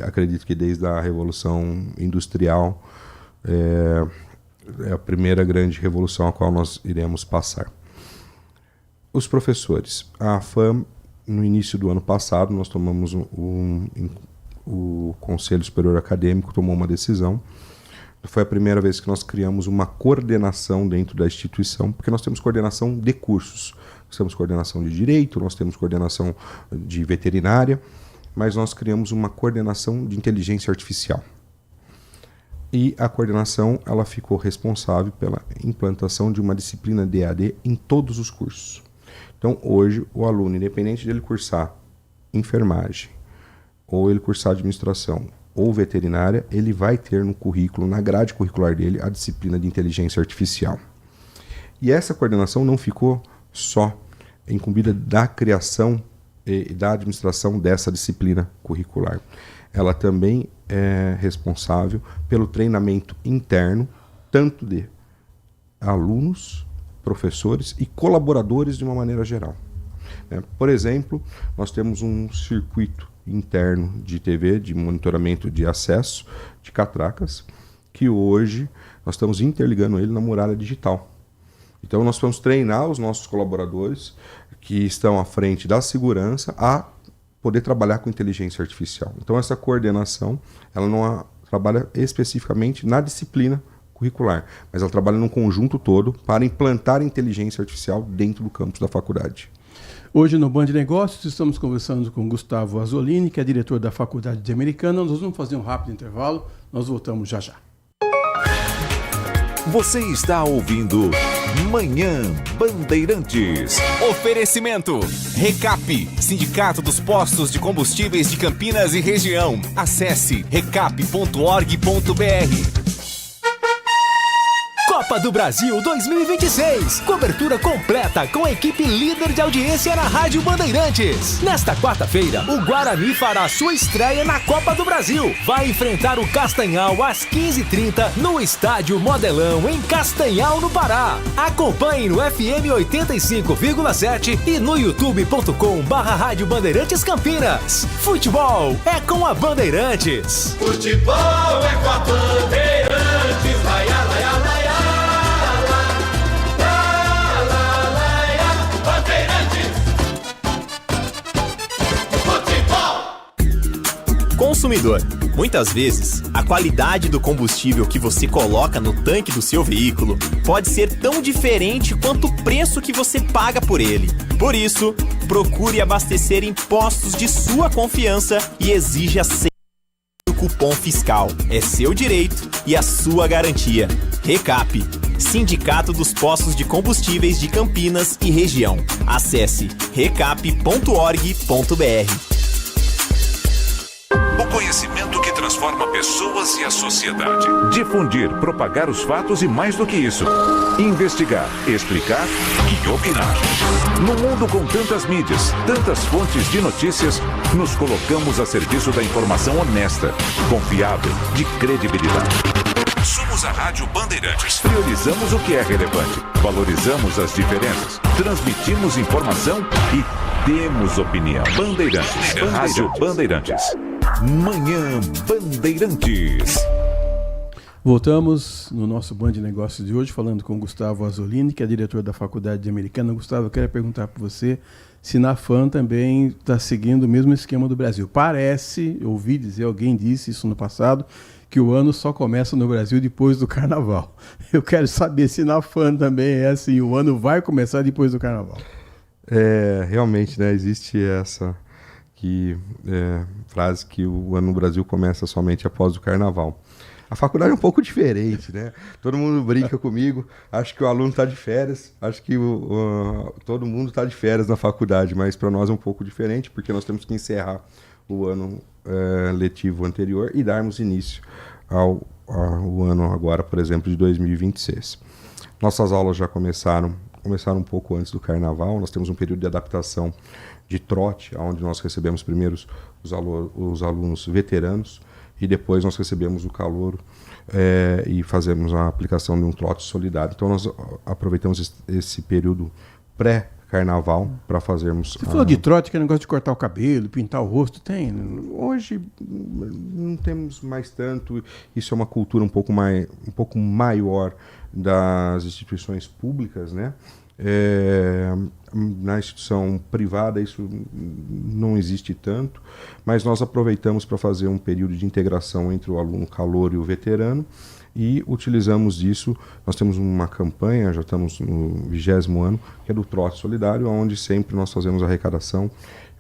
Acredito que desde a Revolução Industrial é a primeira grande revolução a qual nós iremos passar. Os professores. A FAM, no início do ano passado, nós tomamos o Conselho Superior Acadêmico tomou uma decisão. Foi a primeira vez que nós criamos uma coordenação dentro da instituição, porque nós temos coordenação de cursos. Nós temos coordenação de direito, nós temos coordenação de veterinária, mas nós criamos uma coordenação de inteligência artificial. E a coordenação ela ficou responsável pela implantação de uma disciplina de EAD em todos os cursos. Então, hoje, o aluno, independente de ele cursar enfermagem, ou ele cursar administração, ou veterinária, ele vai ter no currículo, na grade curricular dele, a disciplina de inteligência artificial. E essa coordenação não ficou só incumbida da criação e da administração dessa disciplina curricular. Ela também é responsável pelo treinamento interno, tanto de alunos, professores e colaboradores de uma maneira geral. Por exemplo, nós temos um circuito interno de TV, de monitoramento de acesso de catracas, que hoje nós estamos interligando ele na muralha digital. Então nós vamos treinar os nossos colaboradores que estão à frente da segurança a poder trabalhar com inteligência artificial. Então essa coordenação, ela não trabalha especificamente na disciplina curricular, mas ela trabalha num conjunto todo para implantar inteligência artificial dentro do campus da faculdade. Hoje no Band Negócios estamos conversando com Gustavo Azzolini, que é diretor da Faculdade de Americana. Nós vamos fazer um rápido intervalo, nós voltamos já já. Você está ouvindo Manhã Bandeirantes. Oferecimento Recap, Sindicato dos Postos de Combustíveis de Campinas e Região. Acesse recap.org.br. Copa do Brasil 2026. Cobertura completa com a equipe líder de audiência na Rádio Bandeirantes. Nesta quarta-feira, o Guarani fará sua estreia na Copa do Brasil. Vai enfrentar o Castanhal às 15h30 no Estádio Modelão, em Castanhal, no Pará. Acompanhe no FM 85,7 e no youtube.com/Rádio Bandeirantes Campinas. Futebol é com a Bandeirantes. Futebol é com a Bandeirantes. Laia, laia, laia. Consumidor. Muitas vezes, a qualidade do combustível que você coloca no tanque do seu veículo pode ser tão diferente quanto o preço que você paga por ele. Por isso, procure abastecer em postos de sua confiança e exija sempre o cupom fiscal. É seu direito e a sua garantia. Recap, Sindicato dos Postos de Combustíveis de Campinas e Região. Acesse recap.org.br. O conhecimento que transforma pessoas e a sociedade. Difundir, propagar os fatos e mais do que isso. Investigar, explicar e opinar. No mundo com tantas mídias, tantas fontes de notícias, nos colocamos a serviço da informação honesta, confiável, de credibilidade. Somos a Rádio Bandeirantes. Priorizamos o que é relevante, valorizamos as diferenças, transmitimos informação e temos opinião. Bandeirantes. Rádio Bandeirantes. Manhã Bandeirantes. Voltamos no nosso Band de Negócios de hoje, falando com o Gustavo Azzolini, que é diretor da Faculdade de Americana. Gustavo, eu quero perguntar para você se na FAM também está seguindo o mesmo esquema do Brasil. Parece, eu ouvi dizer, alguém disse isso no passado, que o ano só começa no Brasil depois do Carnaval. Eu quero saber se na FAM também é assim, o ano vai começar depois do Carnaval. Realmente, né, existe essa frase que o ano no Brasil começa somente após o Carnaval. A faculdade é um pouco diferente, né? Todo mundo brinca comigo, acho que o aluno está de férias, acho que todo mundo está de férias na faculdade, mas para nós é um pouco diferente, porque nós temos que encerrar o ano letivo anterior e darmos início ao ano agora, por exemplo, de 2026. Nossas aulas já começaram um pouco antes do Carnaval. Nós temos um período de adaptação de trote, onde nós recebemos primeiro os alunos veteranos e depois nós recebemos o calouro e fazemos a aplicação de um trote solidário. Então nós aproveitamos esse período pré-Carnaval para fazermos... Você falou de trote, que é negócio de cortar o cabelo, pintar o rosto, tem? Hoje não temos mais tanto, isso é uma cultura um pouco maior das instituições públicas, né? Na instituição privada isso não existe tanto, mas nós aproveitamos para fazer um período de integração entre o aluno calouro e o veterano e utilizamos disso. Nós temos uma campanha, já estamos no 20º ano, que é do Trote Solidário, onde sempre nós fazemos arrecadação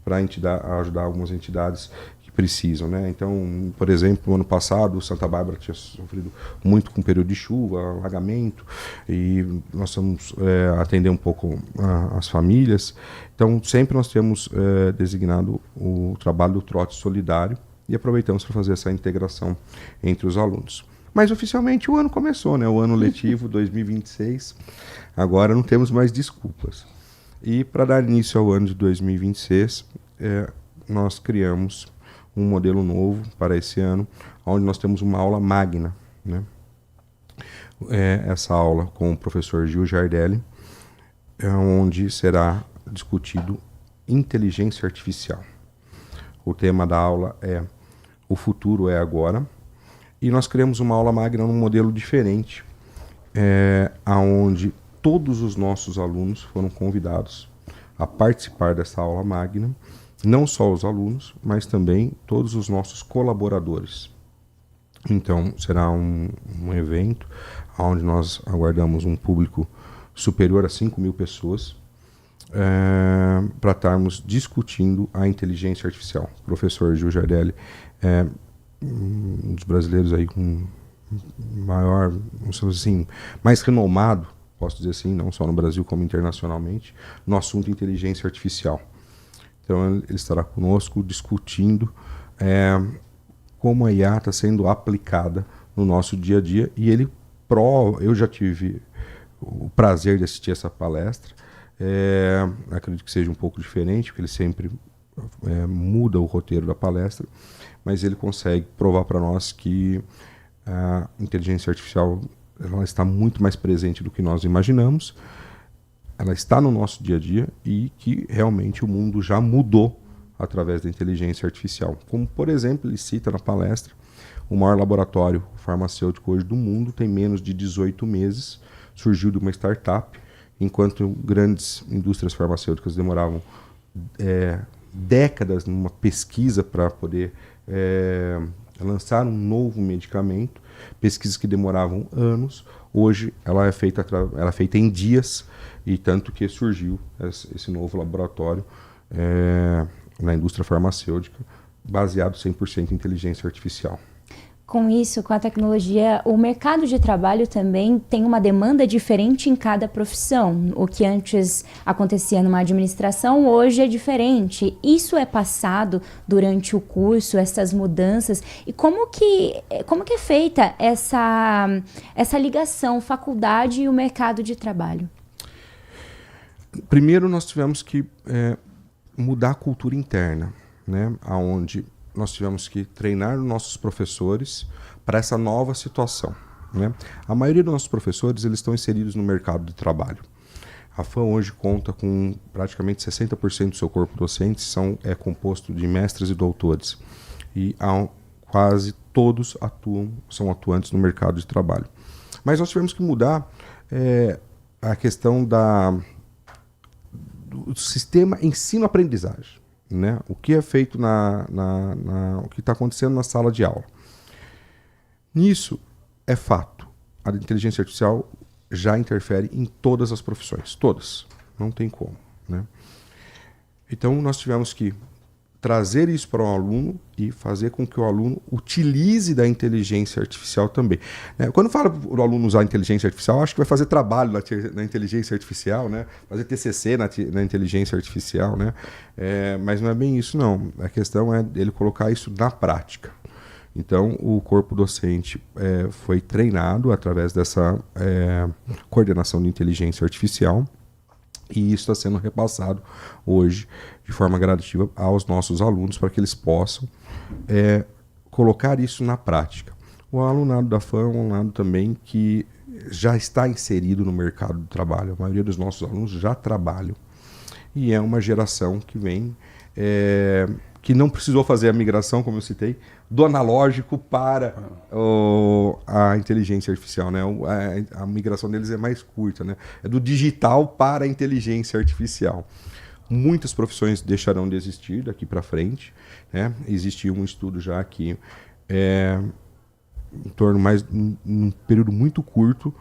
para ajudar algumas entidades que precisam, né? Então, por exemplo, no ano passado, Santa Bárbara tinha sofrido muito com o período de chuva, alagamento, e nós vamos atender um pouco as famílias. Então, sempre nós temos designado o trabalho do Trote Solidário e aproveitamos para fazer essa integração entre os alunos. Mas oficialmente o ano começou, né? O ano letivo 2026, agora não temos mais desculpas. E para dar início ao ano de 2026, nós criamos um modelo novo para esse ano, onde nós temos uma aula magna, né? Essa aula com o professor Gil Giardelli, onde será discutido inteligência artificial. O tema da aula é O Futuro é Agora, e nós criamos uma aula magna num modelo diferente, onde todos os nossos alunos foram convidados a participar dessa aula magna, não só os alunos, mas também todos os nossos colaboradores. Então, será um evento onde nós aguardamos um público superior a 5.000 pessoas para estarmos discutindo a inteligência artificial. O professor Gil Giardelli é um dos brasileiros aí com maior, assim, mais renomado, posso dizer assim, não só no Brasil como internacionalmente, no assunto inteligência artificial. Então ele estará conosco discutindo como a IA está sendo aplicada no nosso dia a dia, e eu já tive o prazer de assistir essa palestra. Acredito que seja um pouco diferente, porque ele sempre muda o roteiro da palestra, mas ele consegue provar para nós que a inteligência artificial ela está muito mais presente do que nós imaginamos, ela está no nosso dia a dia e que realmente o mundo já mudou através da inteligência artificial. Como, por exemplo, ele cita na palestra, o maior laboratório farmacêutico hoje do mundo tem menos de 18 meses, surgiu de uma startup, enquanto grandes indústrias farmacêuticas demoravam décadas numa pesquisa para poder lançar um novo medicamento, pesquisas que demoravam anos. Hoje ela é feita em dias, e tanto que surgiu esse novo laboratório na indústria farmacêutica, baseado 100% em inteligência artificial. Com isso, com a tecnologia, o mercado de trabalho também tem uma demanda diferente em cada profissão. O que antes acontecia numa administração, hoje é diferente. Isso é passado durante o curso, essas mudanças. E como que é feita essa ligação, faculdade e o mercado de trabalho? Primeiro, nós tivemos que mudar a cultura interna, né? Onde nós tivemos que treinar nossos professores para essa nova situação, né? A maioria dos nossos professores eles estão inseridos no mercado de trabalho. A FAM hoje conta com praticamente 60% do seu corpo docente é composto de mestres e doutores. E quase todos são atuantes no mercado de trabalho. Mas nós tivemos que mudar a questão do sistema ensino-aprendizagem, né? O que é feito o que está acontecendo na sala de aula. Nisso é fato. A inteligência artificial já interfere em todas as profissões, todas. Não tem como, né? Então nós tivemos que trazer isso para o aluno e fazer com que o aluno utilize da inteligência artificial também. Quando fala para o aluno usar a inteligência artificial, acho que vai fazer trabalho na inteligência artificial, né? Fazer TCC na inteligência artificial, né? Mas não é bem isso, não. A questão é ele colocar isso na prática. Então, o corpo docente foi treinado através dessa coordenação de inteligência artificial, e isso está sendo repassado hoje de forma gradativa aos nossos alunos para que eles possam colocar isso na prática. O alunado da FAM é um alunado também que já está inserido no mercado do trabalho. A maioria dos nossos alunos já trabalham. E é uma geração que vem, que não precisou fazer a migração, como eu citei, do analógico para a inteligência artificial, né? A migração deles é mais curta, né? É do digital para a inteligência artificial. Muitas profissões deixarão de existir daqui para frente, né? Existe um estudo já que em torno num período muito curto,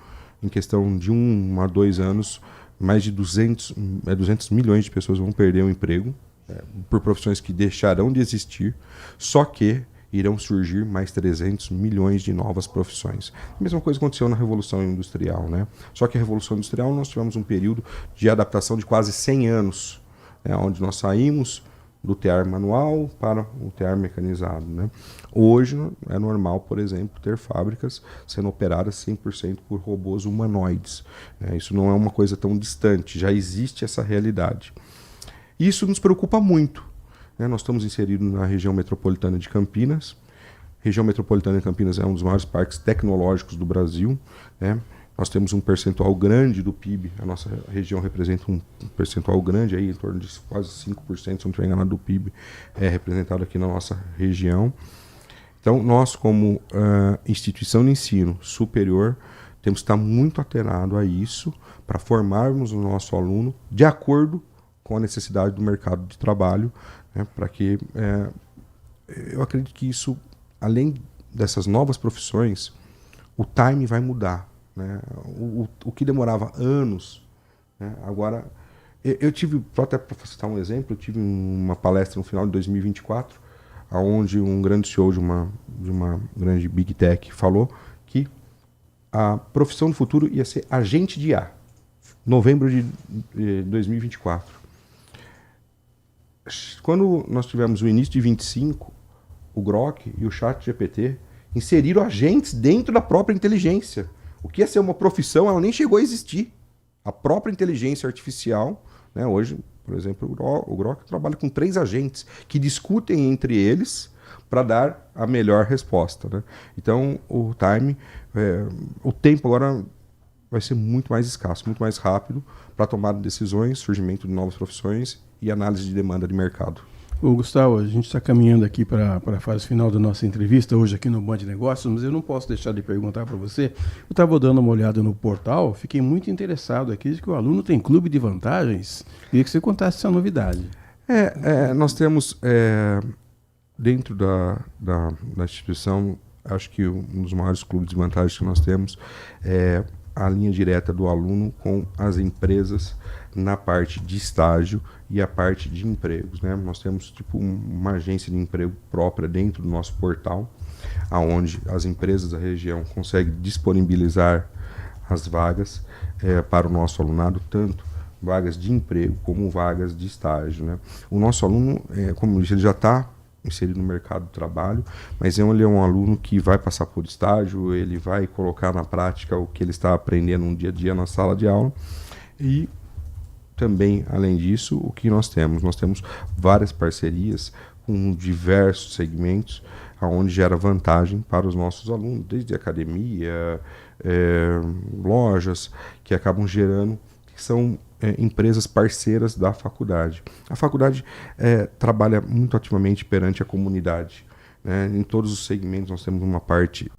em questão de 1 a 2 anos, mais de 200 milhões de pessoas vão perder o emprego por profissões que deixarão de existir, só que irão surgir mais 300 milhões de novas profissões. A mesma coisa aconteceu na Revolução Industrial, né? Só que a Revolução Industrial nós tivemos um período de adaptação de quase 100 anos, onde nós saímos do tear manual para o tear mecanizado, né? Hoje é normal, por exemplo, ter fábricas sendo operadas 100% por robôs humanoides. Isso não é uma coisa tão distante, já existe essa realidade. Isso nos preocupa muito. Nós estamos inseridos na região metropolitana de Campinas. A região metropolitana de Campinas é um dos maiores parques tecnológicos do Brasil, né? Nós temos um percentual grande do PIB. A nossa região representa um percentual grande, aí, em torno de quase 5%, se não estiver enganado, do PIB é representado aqui na nossa região. Então, nós, como instituição de ensino superior, temos que estar muito atenado a isso para formarmos o nosso aluno de acordo com a necessidade do mercado de trabalho, né, para que eu acredito que isso, além dessas novas profissões, o time vai mudar, né? O que demorava anos, né, agora eu tive, até para citar um exemplo, eu tive uma palestra no final de 2024, onde um grande CEO de uma grande Big Tech falou que a profissão do futuro ia ser agente de IA, novembro de 2024. Quando nós tivemos o início de 25, o Grok e o ChatGPT inseriram agentes dentro da própria inteligência. O que ia ser uma profissão, ela nem chegou a existir. A própria inteligência artificial, né, hoje, por exemplo, o Grok trabalha com 3 agentes que discutem entre eles para dar a melhor resposta, né? Então, o tempo agora vai ser muito mais escasso, muito mais rápido para tomar decisões, surgimento de novas profissões e análise de demanda de mercado. Ô, Gustavo, a gente está caminhando aqui para a fase final da nossa entrevista, hoje aqui no Band Negócios, mas eu não posso deixar de perguntar para você. Eu estava dando uma olhada no portal, fiquei muito interessado aqui de que o aluno tem clube de vantagens. Queria que você contasse essa novidade. Nós temos, dentro da instituição, acho que um dos maiores clubes de vantagens que nós temos é a linha direta do aluno com as empresas na parte de estágio e a parte de empregos, né? Nós temos uma agência de emprego própria dentro do nosso portal, aonde as empresas da região conseguem disponibilizar as vagas para o nosso alunado, tanto vagas de emprego como vagas de estágio, né? O nosso aluno, como eu disse, ele já está inserido no mercado do trabalho, mas ele é um aluno que vai passar por estágio, ele vai colocar na prática o que ele está aprendendo no dia a dia na sala de aula. E também, além disso, o que nós temos? Nós temos várias parcerias com diversos segmentos, onde gera vantagem para os nossos alunos, desde academia, lojas, que acabam gerando, que são empresas parceiras da faculdade. A faculdade trabalha muito ativamente perante a comunidade. né? Em todos os segmentos nós temos uma parte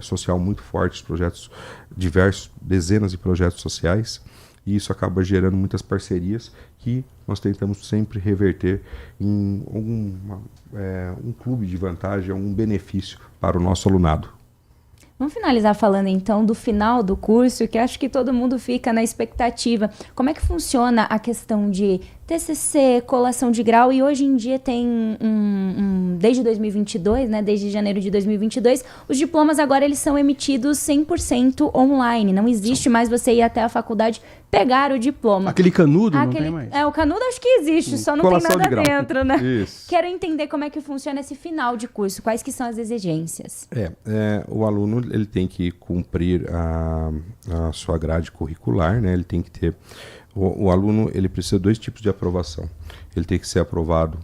social muito forte, projetos diversos, dezenas de projetos sociais, e isso acaba gerando muitas parcerias que nós tentamos sempre reverter em um clube de vantagem, um benefício para o nosso alunado. Vamos finalizar falando então do final do curso, que acho que todo mundo fica na expectativa. Como é que funciona a questão de TCC, colação de grau? E hoje em dia tem desde 2022, né, desde janeiro de 2022, os diplomas agora eles são emitidos 100% online. Não existe mais você ir até a faculdade pegar o diploma. Aquele canudo não tem mais? O canudo acho que existe, só não Colação tem de nada grau. dentro, né? Isso. Quero entender como é que funciona esse final de curso, quais que são as exigências. O aluno ele tem que cumprir a sua grade curricular, né? Ele tem que ter... O aluno ele precisa de 2 tipos de aprovação. Ele tem que ser aprovado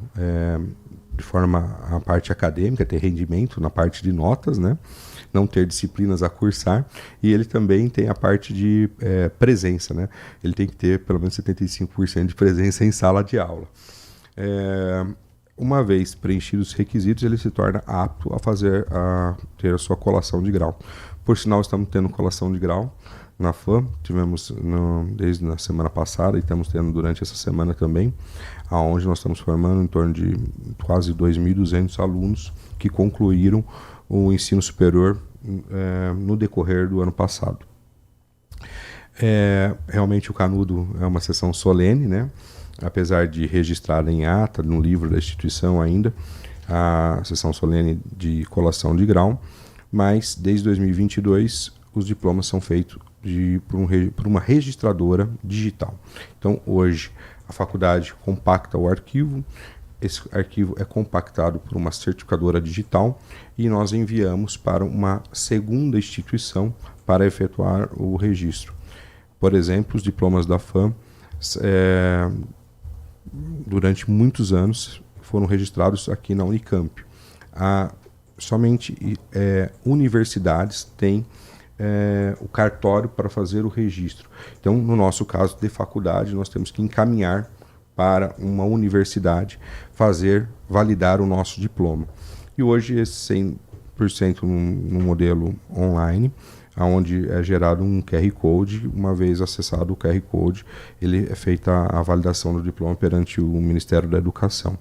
de forma a parte acadêmica, ter rendimento na parte de notas, né? Não ter disciplinas a cursar, e ele também tem a parte de presença, né? Ele tem que ter pelo menos 75% de presença em sala de aula. Uma vez preenchidos os requisitos, ele se torna apto a ter a sua colação de grau. Por sinal, estamos tendo colação de grau na FAM, tivemos desde na semana passada e estamos tendo durante essa semana também, aonde nós estamos formando em torno de quase 2.200 alunos que concluíram o ensino superior no decorrer do ano passado. Realmente o canudo é uma sessão solene, né? Apesar de registrada em ata, no livro da instituição ainda, a sessão solene de colação de grau, mas desde 2022 os diplomas são feitos por uma registradora digital. Então hoje a faculdade compacta o arquivo, esse arquivo é compactado por uma certificadora digital e nós enviamos para uma segunda instituição para efetuar o registro. Por exemplo, os diplomas da FAM durante muitos anos foram registrados aqui na Unicamp. Somente universidades têm o cartório para fazer o registro. Então, no nosso caso de faculdade, nós temos que encaminhar para uma universidade validar o nosso diploma. E hoje esse 100% no modelo online, onde é gerado um QR Code. Uma vez acessado o QR Code, ele é feita a validação do diploma perante o Ministério da Educação.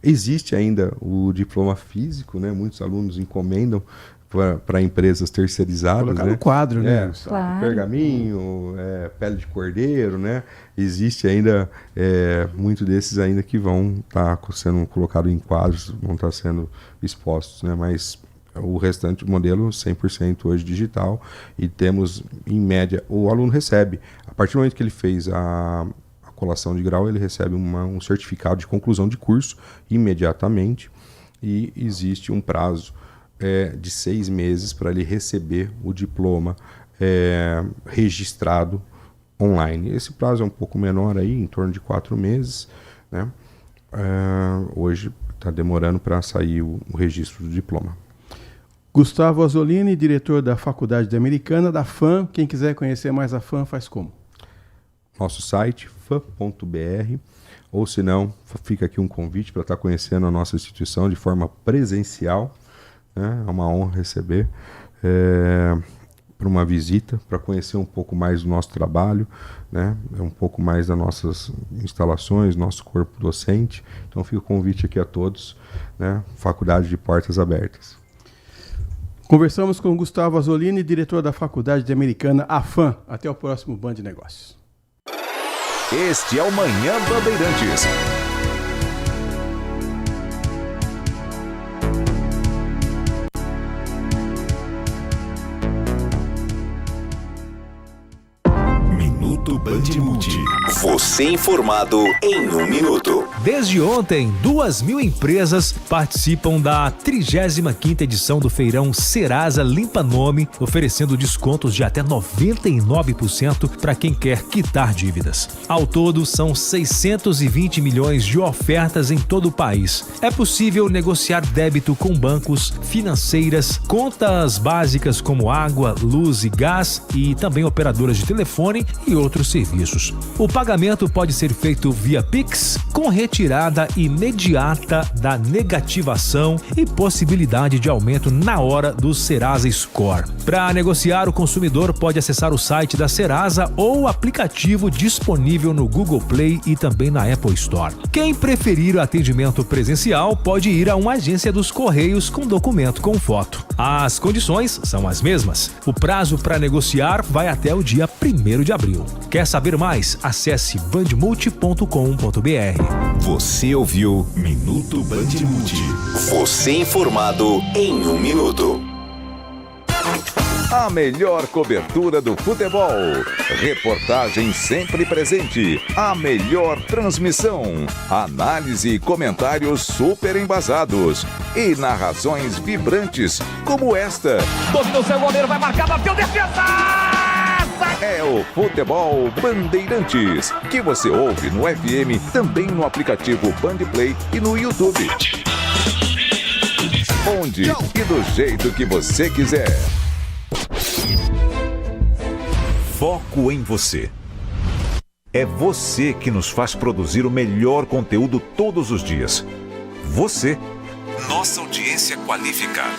Existe ainda o diploma físico, né? Muitos alunos encomendam para empresas terceirizadas. Colocar né? no quadro, né? Claro. Pergaminho, pele de cordeiro, né? Existe ainda muito desses ainda que vão estar sendo colocados em quadros, vão estar sendo expostos, né? Mas o restante do modelo 100% hoje digital, e temos em média, o aluno recebe, a partir do momento que ele fez a colação de grau, ele recebe um certificado de conclusão de curso imediatamente, e existe um prazo de 6 meses para ele receber o diploma registrado online. Esse prazo é um pouco menor aí, em torno de 4 meses, né? Hoje está demorando para sair o registro do diploma. Gustavo Azzolini, diretor da Faculdade Americana, da FAM. Quem quiser conhecer mais a FAM, faz como? Nosso site, fam.br, ou se não, fica aqui um convite para estar conhecendo a nossa instituição de forma presencial, né? É uma honra receber para uma visita, para conhecer um pouco mais do nosso trabalho, né? Um pouco mais das nossas instalações, nosso corpo docente. Então fica o convite aqui a todos, né? Faculdade de Portas Abertas. Conversamos com Gustavo Azzolini, diretor da Faculdade de Americana, a FAM. Até o próximo Band de Negócios. Este é o Manhã Bandeirantes. Minuto Band Multi. Você informado em 1 minuto. Desde ontem, 2.000 empresas participam da 35ª edição do feirão Serasa Limpa Nome, oferecendo descontos de até 99% para quem quer quitar dívidas. Ao todo, são 620 milhões de ofertas em todo o país. É possível negociar débito com bancos, financeiras, contas básicas como água, luz e gás, e também operadoras de telefone e outros serviços. O pagamento pagamento pode ser feito via Pix, com retirada imediata da negativação e possibilidade de aumento na hora do Serasa Score. Para negociar, o consumidor pode acessar o site da Serasa ou o aplicativo disponível no Google Play e também na Apple Store. Quem preferir o atendimento presencial pode ir a uma agência dos Correios com documento com foto. As condições são as mesmas. O prazo para negociar vai até o dia 1º de abril. Quer saber mais? Acesse bandmulti.com.br. Você ouviu Minuto Bandmulti. Você informado em 1 minuto. A melhor cobertura do futebol. Reportagem sempre presente. A melhor transmissão. Análise e comentários super embasados. E narrações vibrantes, como esta. Dominou seu goleiro, vai marcar, bateu, defesa! É o Futebol Bandeirantes, que você ouve no FM, também no aplicativo Bandplay e no YouTube. Onde e do jeito que você quiser. Foco em você. É você que nos faz produzir o melhor conteúdo todos os dias. Você, nossa audiência qualificada.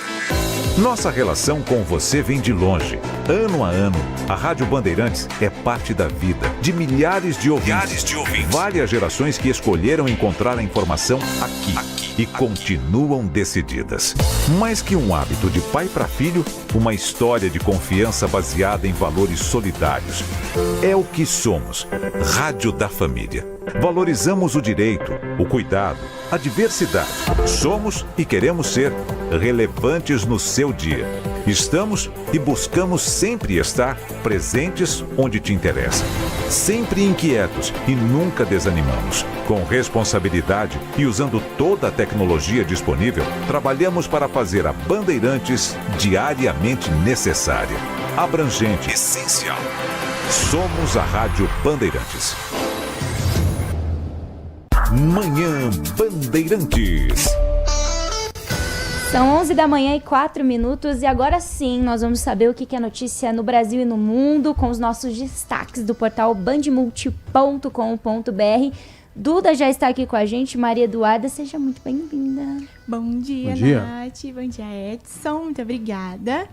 Nossa relação com você vem de longe. Ano a ano, a Rádio Bandeirantes é parte da vida de milhares de ouvintes. Várias gerações que escolheram encontrar a informação aqui e continuam decididas. Mais que um hábito de pai para filho, uma história de confiança baseada em valores solidários. É o que somos. Rádio da Família. Valorizamos o direito, o cuidado, a diversidade. Somos e queremos ser relevantes no seu dia. Estamos e buscamos sempre estar presentes onde te interessa. Sempre inquietos e nunca desanimamos. Com responsabilidade e usando toda a tecnologia disponível, trabalhamos para fazer a Bandeirantes diariamente necessária, abrangente, essencial. Somos a Rádio Bandeirantes. Manhã Bandeirantes. São 11 da manhã e 4 minutos e agora sim nós vamos saber o que é notícia no Brasil e no mundo com os nossos destaques do portal bandmulti.com.br. Duda já está aqui com a gente, Maria Eduarda, seja muito bem-vinda. Bom dia, Nath, bom dia, Edson, muito obrigada.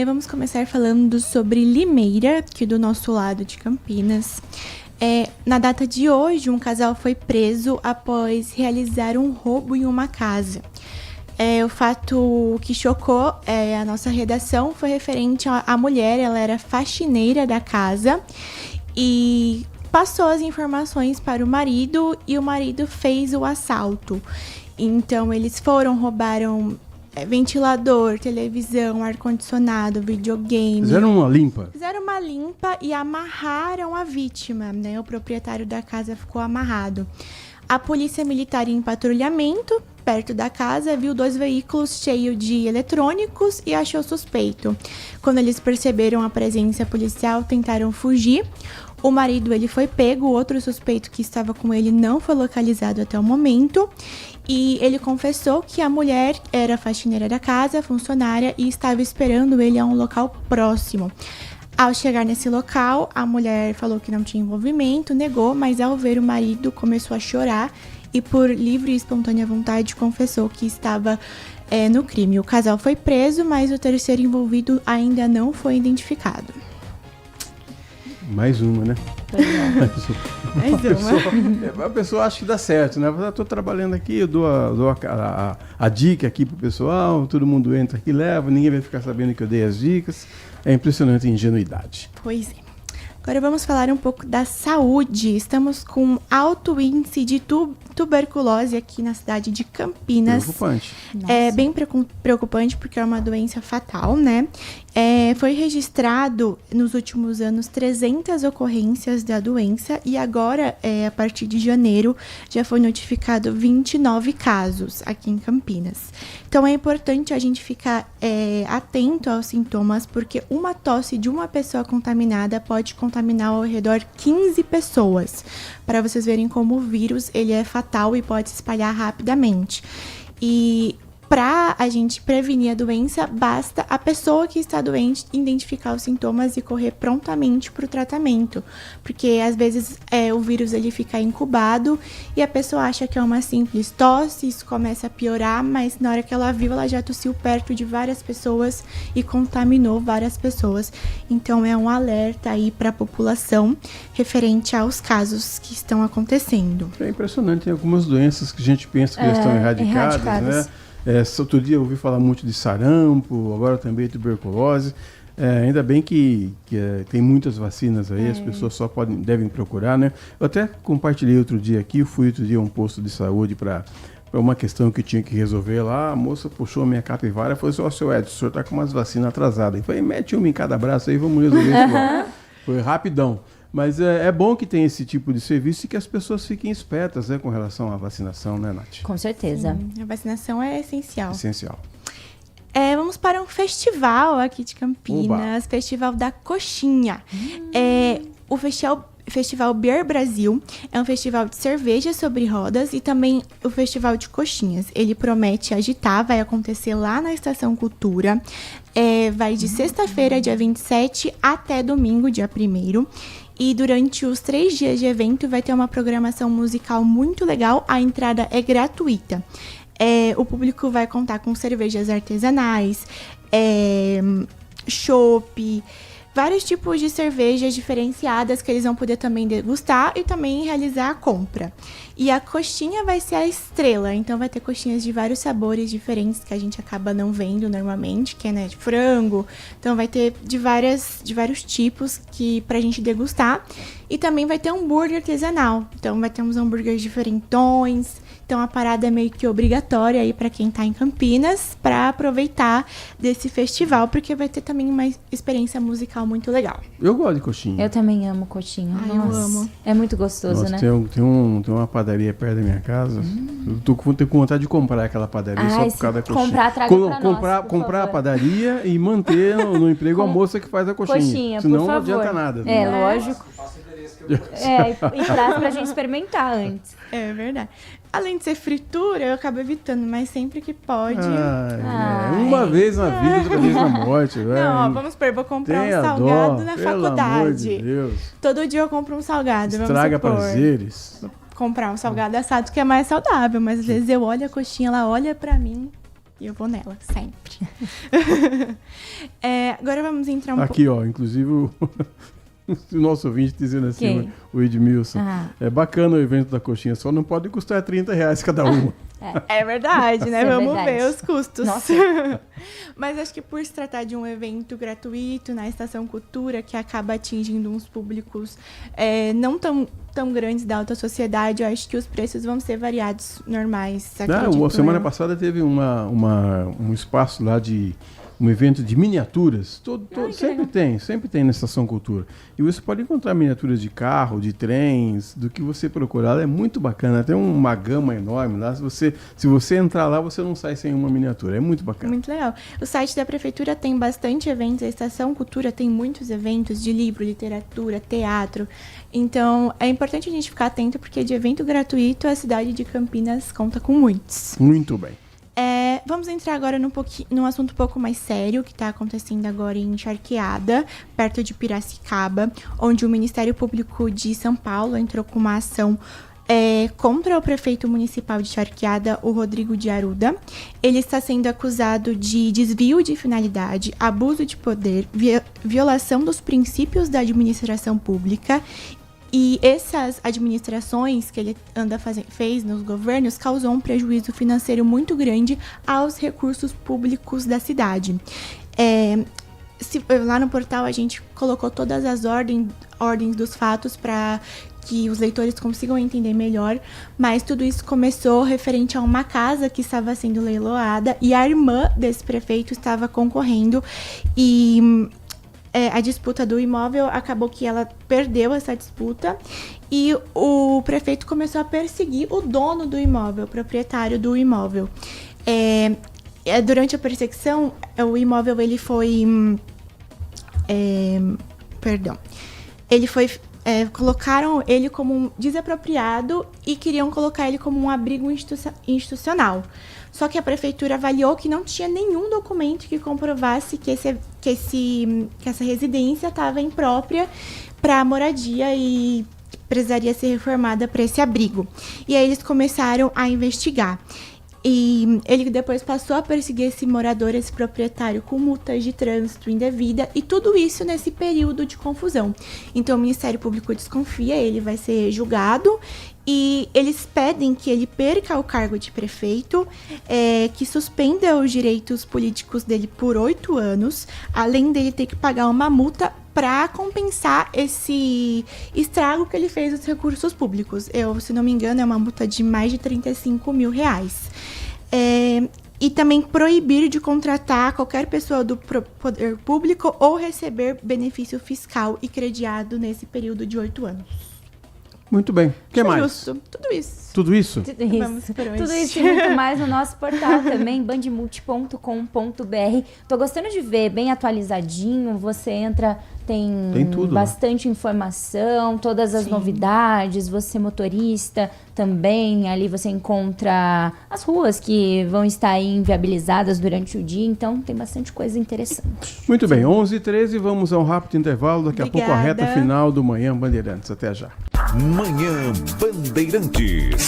Vamos começar falando sobre Limeira, aqui do nosso lado de Campinas. Na data de hoje, um casal foi preso após realizar um roubo em uma casa. O fato que chocou a nossa redação foi referente à mulher. Ela era faxineira da casa e passou as informações para o marido e o marido fez o assalto. Então, eles roubaram ventilador, televisão, ar-condicionado, videogame. Fizeram uma limpa? Fizeram uma limpa e amarraram a vítima, né? O proprietário da casa ficou amarrado. A polícia militar em patrulhamento, perto da casa, viu 2 veículos cheios de eletrônicos e achou suspeito. Quando eles perceberam a presença policial, tentaram fugir. O marido ele foi pego, o outro suspeito que estava com ele não foi localizado até o momento. E ele confessou que a mulher era faxineira da casa, funcionária, e estava esperando ele a um local próximo. Ao chegar nesse local, a mulher falou que não tinha envolvimento, negou, mas ao ver o marido começou a chorar e por livre e espontânea vontade confessou que estava no crime. O casal foi preso, mas o terceiro envolvido ainda não foi identificado. Mais uma, né? Mais uma. A pessoa acha que dá certo, né? Eu estou trabalhando aqui, eu dou a dica aqui pro pessoal, todo mundo entra aqui, leva, ninguém vai ficar sabendo que eu dei as dicas. É impressionante a ingenuidade. Pois é. Agora vamos falar um pouco da saúde. Estamos com alto índice de tuberculose aqui na cidade de Campinas. Preocupante. É bem preocupante porque é uma doença fatal, né? Foi registrado nos últimos anos 300 ocorrências da doença e agora, a partir de janeiro, já foi notificado 29 casos aqui em Campinas. Então é importante a gente ficar atento aos sintomas, porque uma tosse de uma pessoa contaminada pode contaminar ao redor 15 pessoas. Para vocês verem como o vírus ele é fatal e pode se espalhar rapidamente. E Para a gente prevenir a doença, basta a pessoa que está doente identificar os sintomas e correr prontamente para o tratamento. Porque, às vezes, o vírus ele fica incubado e a pessoa acha que é uma simples tosse, isso começa a piorar, mas na hora que ela viu, ela já tossiu perto de várias pessoas e contaminou várias pessoas. Então, é um alerta aí para a população referente aos casos que estão acontecendo. É impressionante, tem algumas doenças que a gente pensa que já estão erradicadas, né? Outro dia eu ouvi falar muito de sarampo, agora também tuberculose. Ainda bem que tem muitas vacinas aí, as pessoas só devem procurar, né? Eu até compartilhei outro dia aqui, fui outro dia a um posto de saúde para uma questão que tinha que resolver lá. A moça puxou a minha capivara e falou assim: seu Edson, o senhor tá com umas vacinas atrasadas. Eu falei: mete uma em cada braço aí, vamos resolver isso. Foi rapidão. Mas é bom que tem esse tipo de serviço e que as pessoas fiquem espertas, né, com relação à vacinação, né, Nath? Com certeza. Sim, a vacinação é essencial. Essencial. Vamos para um festival aqui de Campinas, Festival da Coxinha. O Festival Beer Brasil é um festival de cerveja sobre rodas e também o Festival de Coxinhas. Ele promete agitar, vai acontecer lá na Estação Cultura. Vai de sexta-feira, dia 27, até domingo, dia 1º. E durante os 3 dias de evento vai ter uma programação musical muito legal. A entrada é gratuita. O público vai contar com cervejas artesanais, chopp, vários tipos de cervejas diferenciadas que eles vão poder também degustar e também realizar a compra. E a coxinha vai ser a estrela, então vai ter coxinhas de vários sabores diferentes que a gente acaba não vendo normalmente, que é, né, de frango. Então vai ter de vários tipos pra gente degustar. E também vai ter hambúrguer artesanal, então vai ter uns hambúrgueres diferentões. Então a parada é meio que obrigatória aí para quem tá em Campinas para aproveitar desse festival, porque vai ter também uma experiência musical muito legal. Eu gosto de coxinha. Eu também amo coxinha. Nossa, eu amo. É muito gostoso, né? Tem uma padaria perto da minha casa. Eu tô com vontade de comprar aquela padaria só por causa da coxinha. Comprar a padaria e manter no emprego a moça que faz a coxinha. Senão não adianta nada. Né? Lógico. E traz pra gente experimentar antes. É verdade. Além de ser fritura, eu acabo evitando, mas sempre que pode. Uma vez na vida, outra vez na morte. Não, vamos supor, vou comprar um salgado na faculdade. Amor de Deus. Todo dia eu compro um salgado. Estraga prazeres. Comprar um salgado assado que é mais saudável, mas às vezes eu olho a coxinha, ela olha pra mim e eu vou nela, sempre. Agora vamos entrar um Aqui, ó, inclusive o nosso ouvinte dizendo assim, o Edmilson. É bacana o evento da coxinha, só não pode custar R$30 cada uma. É verdade, né? Vamos ver os custos. Nossa. Mas acho que por se tratar de um evento gratuito na Estação Cultura, que acaba atingindo uns públicos não tão grandes da alta sociedade, eu acho que os preços vão ser variados, normais. Semana passada teve um espaço lá de um evento de miniaturas. Sempre tem na Estação Cultura. E você pode encontrar miniaturas de carro, de trens, do que você procurar. Ela é muito bacana, tem uma gama enorme lá. Se você entrar lá, você não sai sem uma miniatura. É muito bacana. Muito legal. O site da Prefeitura tem bastante eventos. A Estação Cultura tem muitos eventos de livro, literatura, teatro. Então, é importante a gente ficar atento, porque de evento gratuito, a cidade de Campinas conta com muitos. Muito bem. Vamos entrar agora num assunto um pouco mais sério, que está acontecendo agora em Charqueada, perto de Piracicaba, onde o Ministério Público de São Paulo entrou com uma ação contra o prefeito municipal de Charqueada, o Rodrigo de Arruda. Ele está sendo acusado de desvio de finalidade, abuso de poder, violação dos princípios da administração pública. E essas administrações que ele fez nos governos causou um prejuízo financeiro muito grande aos recursos públicos da cidade. Lá no portal a gente colocou todas as ordens dos fatos para que os leitores consigam entender melhor, mas tudo isso começou referente a uma casa que estava sendo leiloada e a irmã desse prefeito estava concorrendo e a disputa do imóvel acabou que ela perdeu essa disputa e o prefeito começou a perseguir o dono do imóvel, o proprietário do imóvel. Durante a perseguição, o imóvel ele foi colocaram ele como um desapropriado e queriam colocar ele como um abrigo institucional. Só que a prefeitura avaliou que não tinha nenhum documento que comprovasse que essa residência estava imprópria para moradia e precisaria ser reformada para esse abrigo. E aí eles começaram a investigar. E ele depois passou a perseguir esse morador, esse proprietário, com multas de trânsito indevida, e tudo isso nesse período de confusão. Então o Ministério Público desconfia, ele vai ser julgado, e eles pedem que ele perca o cargo de prefeito, que suspenda os direitos políticos dele por 8 anos, além dele ter que pagar uma multa para compensar esse estrago que ele fez nos recursos públicos. Se não me engano, é uma multa de mais de R$35 mil. E também proibir de contratar qualquer pessoa do poder público ou receber benefício fiscal e crediado nesse período de 8 anos. Muito bem. O que mais? Justo. Tudo isso. Tudo isso? Tudo isso e muito mais no nosso portal também, bandmulti.com.br. Tô gostando de ver, bem atualizadinho. Você entra, tem tudo, bastante informação, todas as novidades. Você motorista também, ali você encontra as ruas que vão estar aí inviabilizadas durante o dia. Então tem bastante coisa interessante. Muito bem, 11h13, vamos a um rápido intervalo. Daqui a pouco a reta final do Manhã Bandeirantes. Até já. Manhã Bandeirantes.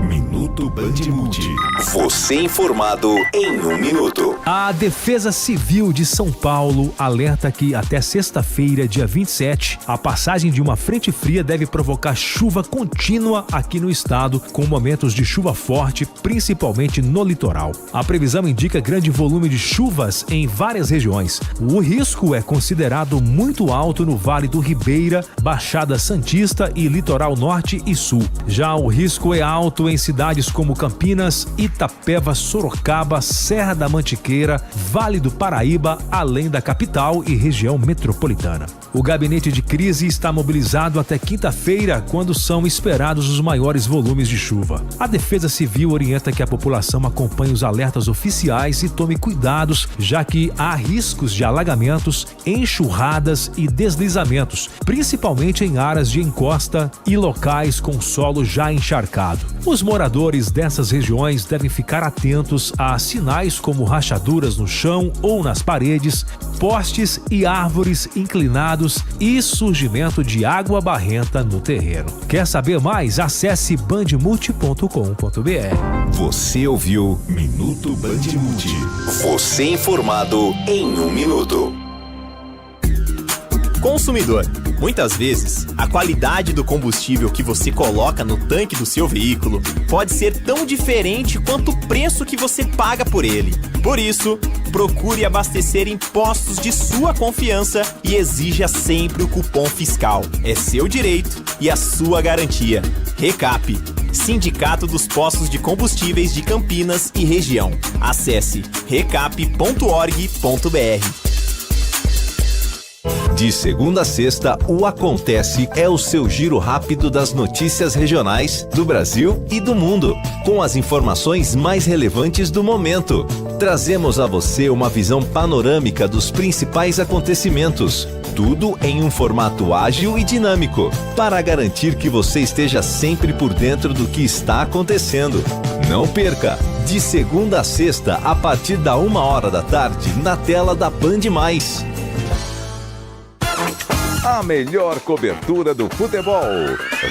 Minuto Bandmulti. Você informado em 1 minuto. A Defesa Civil de São Paulo alerta que até sexta-feira, dia 27, a passagem de uma frente fria deve provocar chuva contínua aqui no estado, com momentos de chuva forte, principalmente no litoral. A previsão indica grande volume de chuvas em várias regiões. O risco é considerado muito alto no Vale do Ribeira, Baixada Santista e Litoral Norte e Sul. Já o risco é alto em cidades como Campinas, Itapeva, Sorocaba, Serra da Mantiqueira, Vale do Paraíba, além da capital e região metropolitana. O gabinete de crise está mobilizado até quinta-feira, quando são esperados os maiores volumes de chuva. A Defesa Civil orienta que a população acompanhe os alertas oficiais e tome cuidados, já que há riscos de alagamentos, enxurradas e deslizamentos, principalmente em áreas de encosta e locais com solo já encharcado. Os moradores dessas regiões devem ficar atentos a sinais como rachaduras no chão ou nas paredes, postes e árvores inclinados e surgimento de água barrenta no terreno. Quer saber mais? Acesse bandmulti.com.br. Você ouviu Minuto Bandmulti. Você informado em 1 minuto. Consumidor, muitas vezes, a qualidade do combustível que você coloca no tanque do seu veículo pode ser tão diferente quanto o preço que você paga por ele. Por isso, procure abastecer em postos de sua confiança e exija sempre o cupom fiscal. É seu direito e a sua garantia. Recap, Sindicato dos Postos de Combustíveis de Campinas e Região. Acesse recap.org.br. De segunda a sexta, o Acontece é o seu giro rápido das notícias regionais do Brasil e do mundo, com as informações mais relevantes do momento. Trazemos a você uma visão panorâmica dos principais acontecimentos, tudo em um formato ágil e dinâmico, para garantir que você esteja sempre por dentro do que está acontecendo. Não perca! De segunda a sexta, a partir da 13h, na tela da Band+. A melhor cobertura do futebol.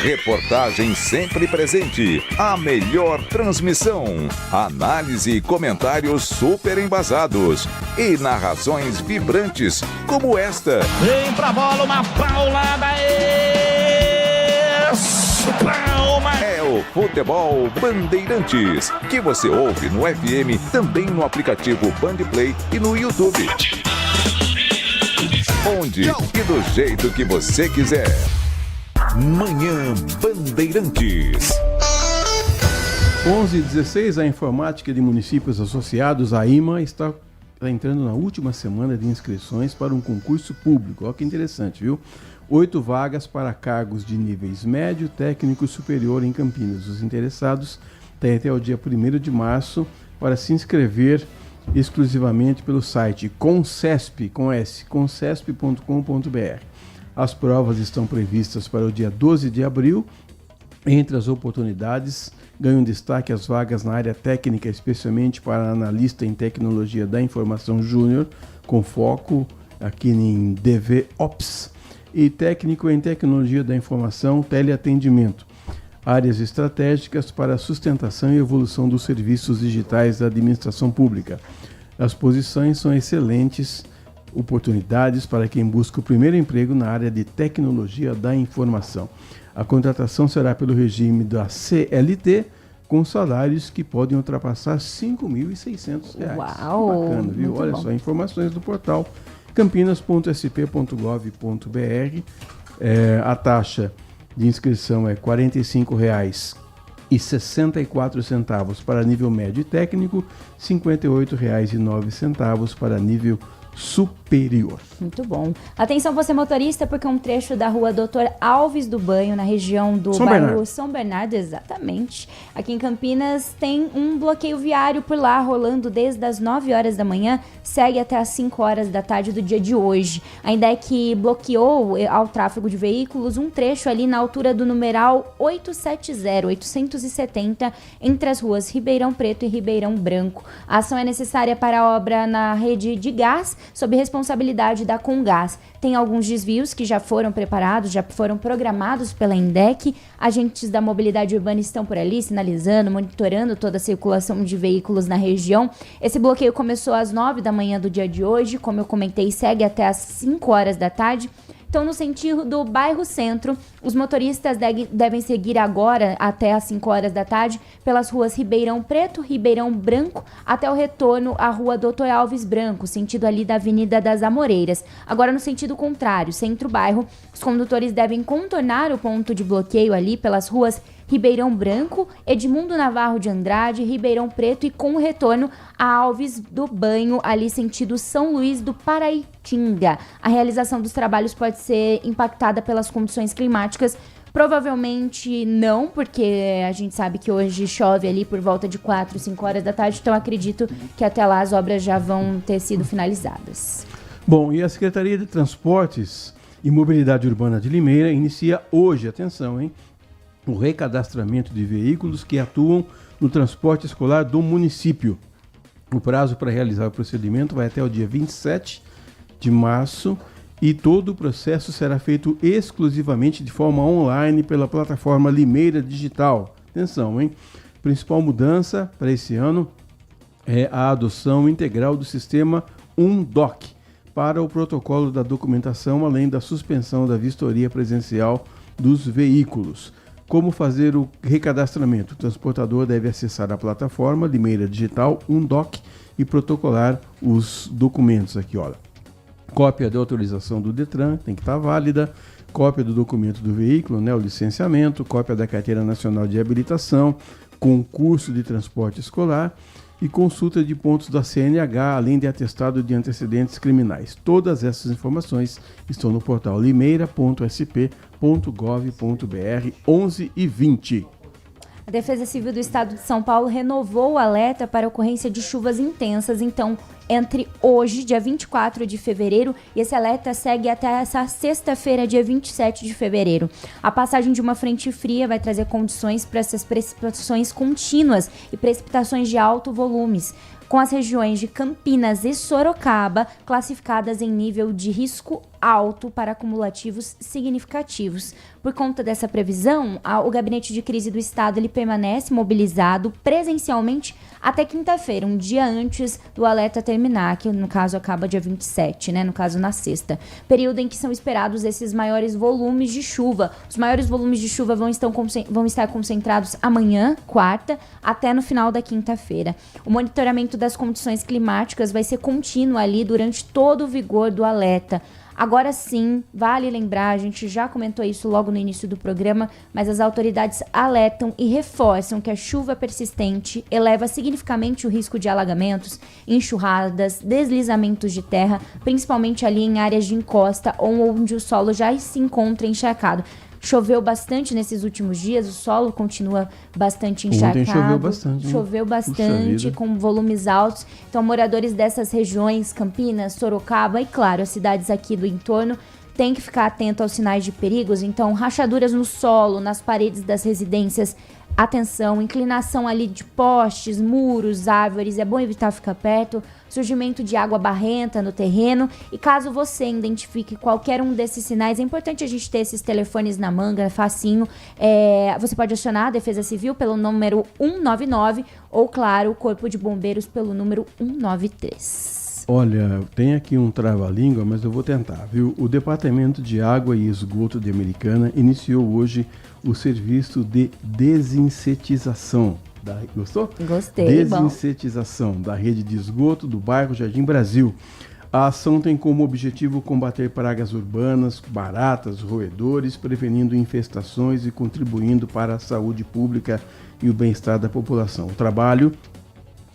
Reportagem sempre presente. A melhor transmissão. Análise e comentários super embasados. E narrações vibrantes, como esta. Vem pra bola, uma paulada. Palma. É o Futebol Bandeirantes, que você ouve no FM, também no aplicativo Bandplay e no YouTube. Onde e do jeito que você quiser. Manhã Bandeirantes. 11h16, a Informática de Municípios Associados, a IMA, está entrando na última semana de inscrições para um concurso público. Olha que interessante, viu? 8 vagas para cargos de níveis médio, técnico e superior em Campinas. Os interessados têm até o dia 1º de março para se inscrever exclusivamente pelo site concesp.com.br. As provas estão previstas para o dia 12 de abril. Entre as oportunidades, ganham destaque as vagas na área técnica, especialmente para analista em tecnologia da informação júnior, com foco aqui em DevOps, e técnico em tecnologia da informação, teleatendimento. Áreas estratégicas para a sustentação e evolução dos serviços digitais da administração pública. As posições são excelentes oportunidades para quem busca o primeiro emprego na área de tecnologia da informação. A contratação será pelo regime da CLT, com salários que podem ultrapassar R$ 5.600. Uau! Que bacana, viu? Olha só, informações do portal campinas.sp.gov.br. A taxa de inscrição é R$ 45,64 para nível médio e técnico, R$ 58,09 para nível superior. Muito bom. Atenção você motorista, porque um trecho da rua Dr. Alves do Banho, na região do bairro São Bernardo, exatamente, aqui em Campinas, tem um bloqueio viário por lá, rolando desde as 9 horas da manhã, segue até as 5 horas da tarde do dia de hoje. Ainda é que bloqueou ao tráfego de veículos um trecho ali na altura do numeral 870, entre as ruas Ribeirão Preto e Ribeirão Branco. A ação é necessária para a obra na rede de gás, sob responsabilidade da Comgás. Tem alguns desvios que já foram preparados, já foram programados pela INDEC. Agentes da mobilidade urbana estão por ali sinalizando, monitorando toda a circulação de veículos na região. Esse bloqueio começou às 9 da manhã do dia de hoje, como eu comentei, segue até às 5 horas da tarde. Então, no sentido do bairro Centro, os motoristas devem seguir agora até às 5 horas da tarde pelas ruas Ribeirão Preto, Ribeirão Branco, até o retorno à rua Dr. Alves Branco, sentido ali da Avenida das Amoreiras. Agora, no sentido contrário, centro-bairro, os condutores devem contornar o ponto de bloqueio ali pelas ruas Ribeirão Branco, Edmundo Navarro de Andrade, Ribeirão Preto e com retorno a Alves do Banho, ali sentido São Luís do Paraitinga. A realização dos trabalhos pode ser impactada pelas condições climáticas. Provavelmente não, porque a gente sabe que hoje chove ali por volta de 4, 5 horas da tarde, então acredito que até lá as obras já vão ter sido finalizadas. Bom, e a Secretaria de Transportes e Mobilidade Urbana de Limeira inicia hoje, atenção, hein, o recadastramento de veículos que atuam no transporte escolar do município. O prazo para realizar o procedimento vai até o dia 27 de março e todo o processo será feito exclusivamente de forma online pela plataforma Limeira Digital. Atenção, hein? A principal mudança para esse ano é a adoção integral do sistema UNDOC para o protocolo da documentação, além da suspensão da vistoria presencial dos veículos. Como fazer o recadastramento? O transportador deve acessar a plataforma Limeira Digital UNDOC e protocolar os documentos aqui, olha. Cópia da autorização do Detran, tem que estar válida, cópia do documento do veículo, né, o licenciamento, cópia da Carteira Nacional de Habilitação, concurso de transporte escolar e consulta de pontos da CNH, além de atestado de antecedentes criminais. Todas essas informações estão no portal limeira.sp.gov.br 11 e 20. A Defesa Civil do Estado de São Paulo renovou o alerta para ocorrência de chuvas intensas, então, entre hoje, dia 24 de fevereiro, e esse alerta segue até essa sexta-feira, dia 27 de fevereiro. A passagem de uma frente fria vai trazer condições para essas precipitações contínuas e precipitações de alto volumes, com as regiões de Campinas e Sorocaba classificadas em nível de risco alto para acumulativos significativos. Por conta dessa previsão, o Gabinete de Crise do Estado ele permanece mobilizado presencialmente até quinta-feira, um dia antes do alerta terminar, que no caso acaba dia 27, né? No caso na sexta. Período em que são esperados esses maiores volumes de chuva. Os maiores volumes de chuva vão estar concentrados amanhã, quarta, até no final da quinta-feira. O monitoramento das condições climáticas vai ser contínuo ali durante todo o vigor do alerta. Agora sim, vale lembrar, a gente já comentou isso logo no início do programa, mas as autoridades alertam e reforçam que a chuva persistente eleva significativamente o risco de alagamentos, enxurradas, deslizamentos de terra, principalmente ali em áreas de encosta ou onde o solo já se encontra encharcado. Choveu bastante nesses últimos dias, o solo continua bastante encharcado. Ontem choveu bastante. Choveu bastante, com volumes altos. Então, moradores dessas regiões, Campinas, Sorocaba e, claro, as cidades aqui do entorno, tem que ficar atento aos sinais de perigos. Então, rachaduras no solo, nas paredes das residências, atenção, inclinação ali de postes, muros, árvores, é bom evitar ficar perto, surgimento de água barrenta no terreno, e caso você identifique qualquer um desses sinais, é importante a gente ter esses telefones na manga, facinho, você pode acionar a Defesa Civil pelo número 199 ou, claro, o Corpo de Bombeiros pelo número 193. Olha, tem aqui um trava-língua, mas eu vou tentar, viu? O Departamento de Água e Esgoto de Americana iniciou hoje o serviço de desinsetização. Gostou? Gostei. Desinsetização da rede de esgoto do bairro Jardim Brasil. A ação tem como objetivo combater pragas urbanas, baratas, roedores, prevenindo infestações e contribuindo para a saúde pública e o bem-estar da população. O trabalho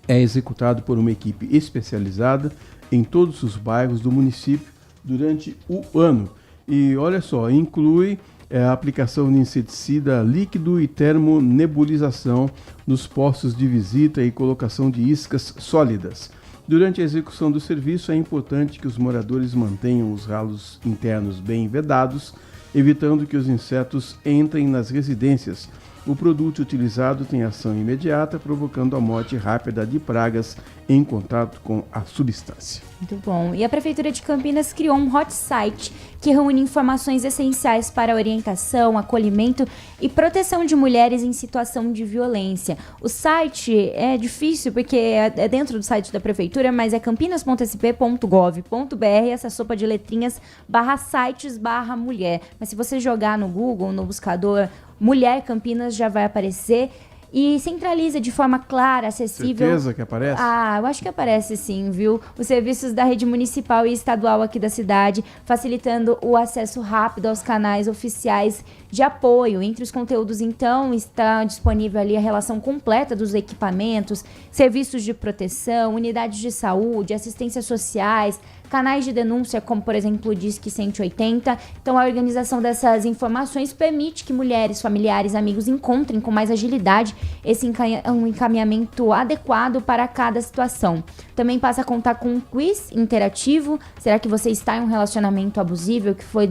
é executado por uma equipe especializada em todos os bairros do município durante o ano. E olha só, inclui a aplicação de inseticida líquido e termonebulização nos postos de visita e colocação de iscas sólidas. Durante a execução do serviço, é importante que os moradores mantenham os ralos internos bem vedados, evitando que os insetos entrem nas residências. O produto utilizado tem ação imediata, provocando a morte rápida de pragas em contato com a substância. Muito bom. E a Prefeitura de Campinas criou um hot site que reúne informações essenciais para orientação, acolhimento e proteção de mulheres em situação de violência. O site é difícil porque é dentro do site da Prefeitura, mas é campinas.sp.gov.br, essa sopa de letrinhas, /sites/mulher. Mas se você jogar no Google, no buscador Mulher Campinas, já vai aparecer. E centraliza de forma clara, acessível... Certeza que aparece? Ah, eu acho que aparece sim, viu? Os serviços da rede municipal e estadual aqui da cidade, facilitando o acesso rápido aos canais oficiais de apoio. Entre os conteúdos, então, está disponível ali a relação completa dos equipamentos, serviços de proteção, unidades de saúde, assistências sociais, canais de denúncia, como, por exemplo, o Disque 180. Então, a organização dessas informações permite que mulheres, familiares, amigos encontrem com mais agilidade esse encaminhamento adequado para cada situação. Também passa a contar com um quiz interativo. Será que você está em um relacionamento abusivo que foi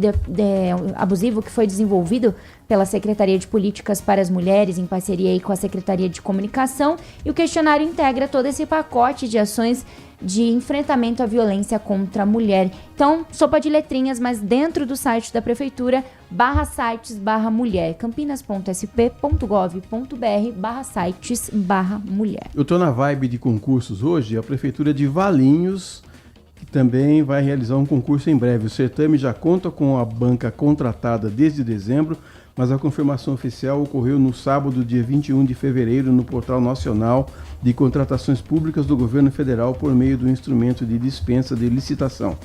desenvolvido pela Secretaria de Políticas para as Mulheres, em parceria aí com a Secretaria de Comunicação? E o questionário integra todo esse pacote de ações de enfrentamento à violência contra a mulher. Então, sopa de letrinhas, mas dentro do site da Prefeitura, /sites/mulher, campinas.sp.gov.br /sites/mulher. Eu tô na vibe de concursos hoje. A Prefeitura de Valinhos, que também vai realizar um concurso em breve. O certame já conta com a banca contratada desde dezembro, mas a confirmação oficial ocorreu no sábado, dia 21 de fevereiro, no Portal Nacional de Contratações Públicas do Governo Federal por meio do instrumento de dispensa de licitação.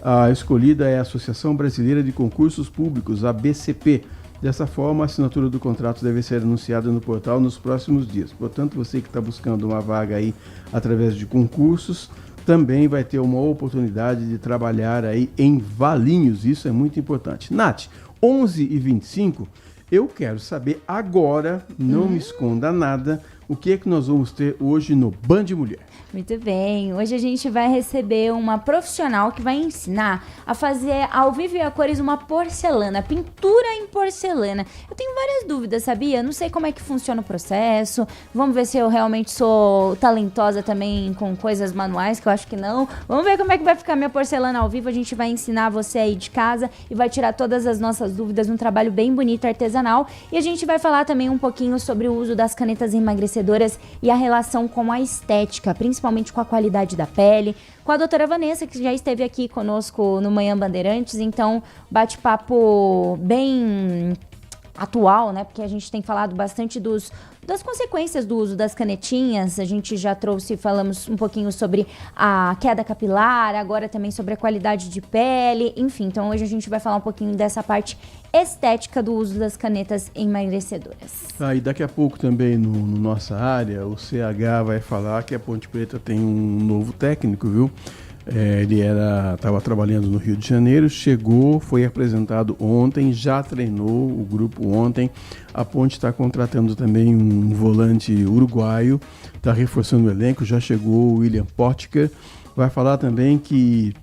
A escolhida é a Associação Brasileira de Concursos Públicos, a ABCP. Dessa forma, a assinatura do contrato deve ser anunciada no portal nos próximos dias. Portanto, você que está buscando uma vaga aí através de concursos, também vai ter uma oportunidade de trabalhar aí em Valinhos. Isso é muito importante. Nath, 11h25, eu quero saber agora, não me esconda nada, o que é que nós vamos ter hoje no Band Mulher. Muito bem, hoje a gente vai receber uma profissional que vai ensinar a fazer ao vivo e a cores uma porcelana, pintura em porcelana. Eu tenho várias dúvidas, sabia? Não sei como é que funciona o processo, vamos ver se eu realmente sou talentosa também com coisas manuais, que eu acho que não. Vamos ver como é que vai ficar minha porcelana ao vivo, a gente vai ensinar você aí de casa e vai tirar todas as nossas dúvidas, um trabalho bem bonito, artesanal. E a gente vai falar também um pouquinho sobre o uso das canetas emagrecedoras e a relação com a estética, principalmente com a qualidade da pele, com a doutora Vanessa, que já esteve aqui conosco no Manhã Bandeirantes. Então, bate-papo bem atual, né? Porque a gente tem falado bastante das consequências do uso das canetinhas. A gente já falamos um pouquinho sobre a queda capilar, agora também sobre a qualidade de pele, enfim. Então hoje a gente vai falar um pouquinho dessa parte estética do uso das canetas emagrecedoras. E daqui a pouco também no nossa área, o CH vai falar que a Ponte Preta tem um novo técnico, viu? Ele estava trabalhando no Rio de Janeiro, chegou, foi apresentado ontem, já treinou o grupo ontem. A Ponte está contratando também um volante uruguaio, está reforçando o elenco, já chegou o William Potker. Vai falar também que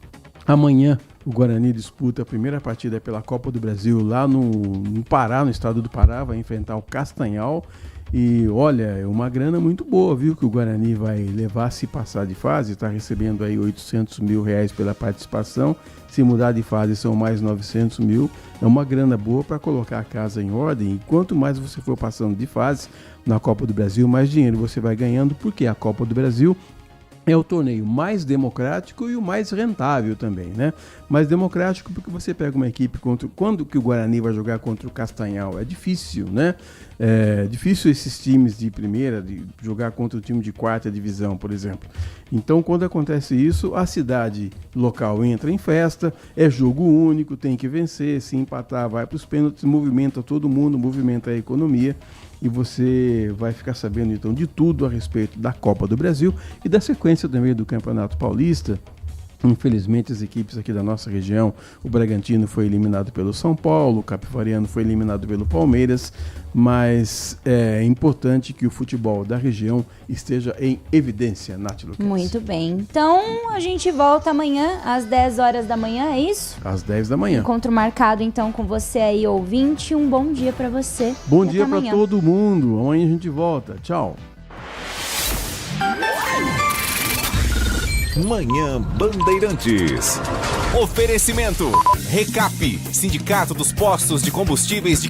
amanhã O Guarani disputa a primeira partida pela Copa do Brasil lá no Pará, no estado do Pará, vai enfrentar o Castanhal. E olha, é uma grana muito boa, viu, que o Guarani vai levar se passar de fase, está recebendo aí R$800 mil pela participação, se mudar de fase são mais 900 mil, é uma grana boa para colocar a casa em ordem, e quanto mais você for passando de fase na Copa do Brasil, mais dinheiro você vai ganhando, porque a Copa do Brasil é o torneio mais democrático e o mais rentável também, né? Mais democrático porque você pega uma equipe quando que o Guarani vai jogar contra o Castanhal? É difícil, né? É difícil esses times de primeira de jogar contra o time de quarta divisão, por exemplo. Então, quando acontece isso, a cidade local entra em festa, é jogo único, tem que vencer, se empatar, vai para os pênaltis, movimenta todo mundo, movimenta a economia. E você vai ficar sabendo então de tudo a respeito da Copa do Brasil e da sequência também do Campeonato Paulista. Infelizmente as equipes aqui da nossa região, o Bragantino foi eliminado pelo São Paulo, o Capivariano foi eliminado pelo Palmeiras, mas é importante que o futebol da região esteja em evidência, Nath Lucas. Muito bem, então a gente volta amanhã às 10 horas da manhã, é isso? Às 10 da manhã. Encontro marcado então com você aí, ouvinte, um bom dia pra você. Bom dia pra todo mundo, amanhã a gente volta, tchau. Manhã Bandeirantes. Oferecimento. Recap, Sindicato dos Postos de Combustíveis de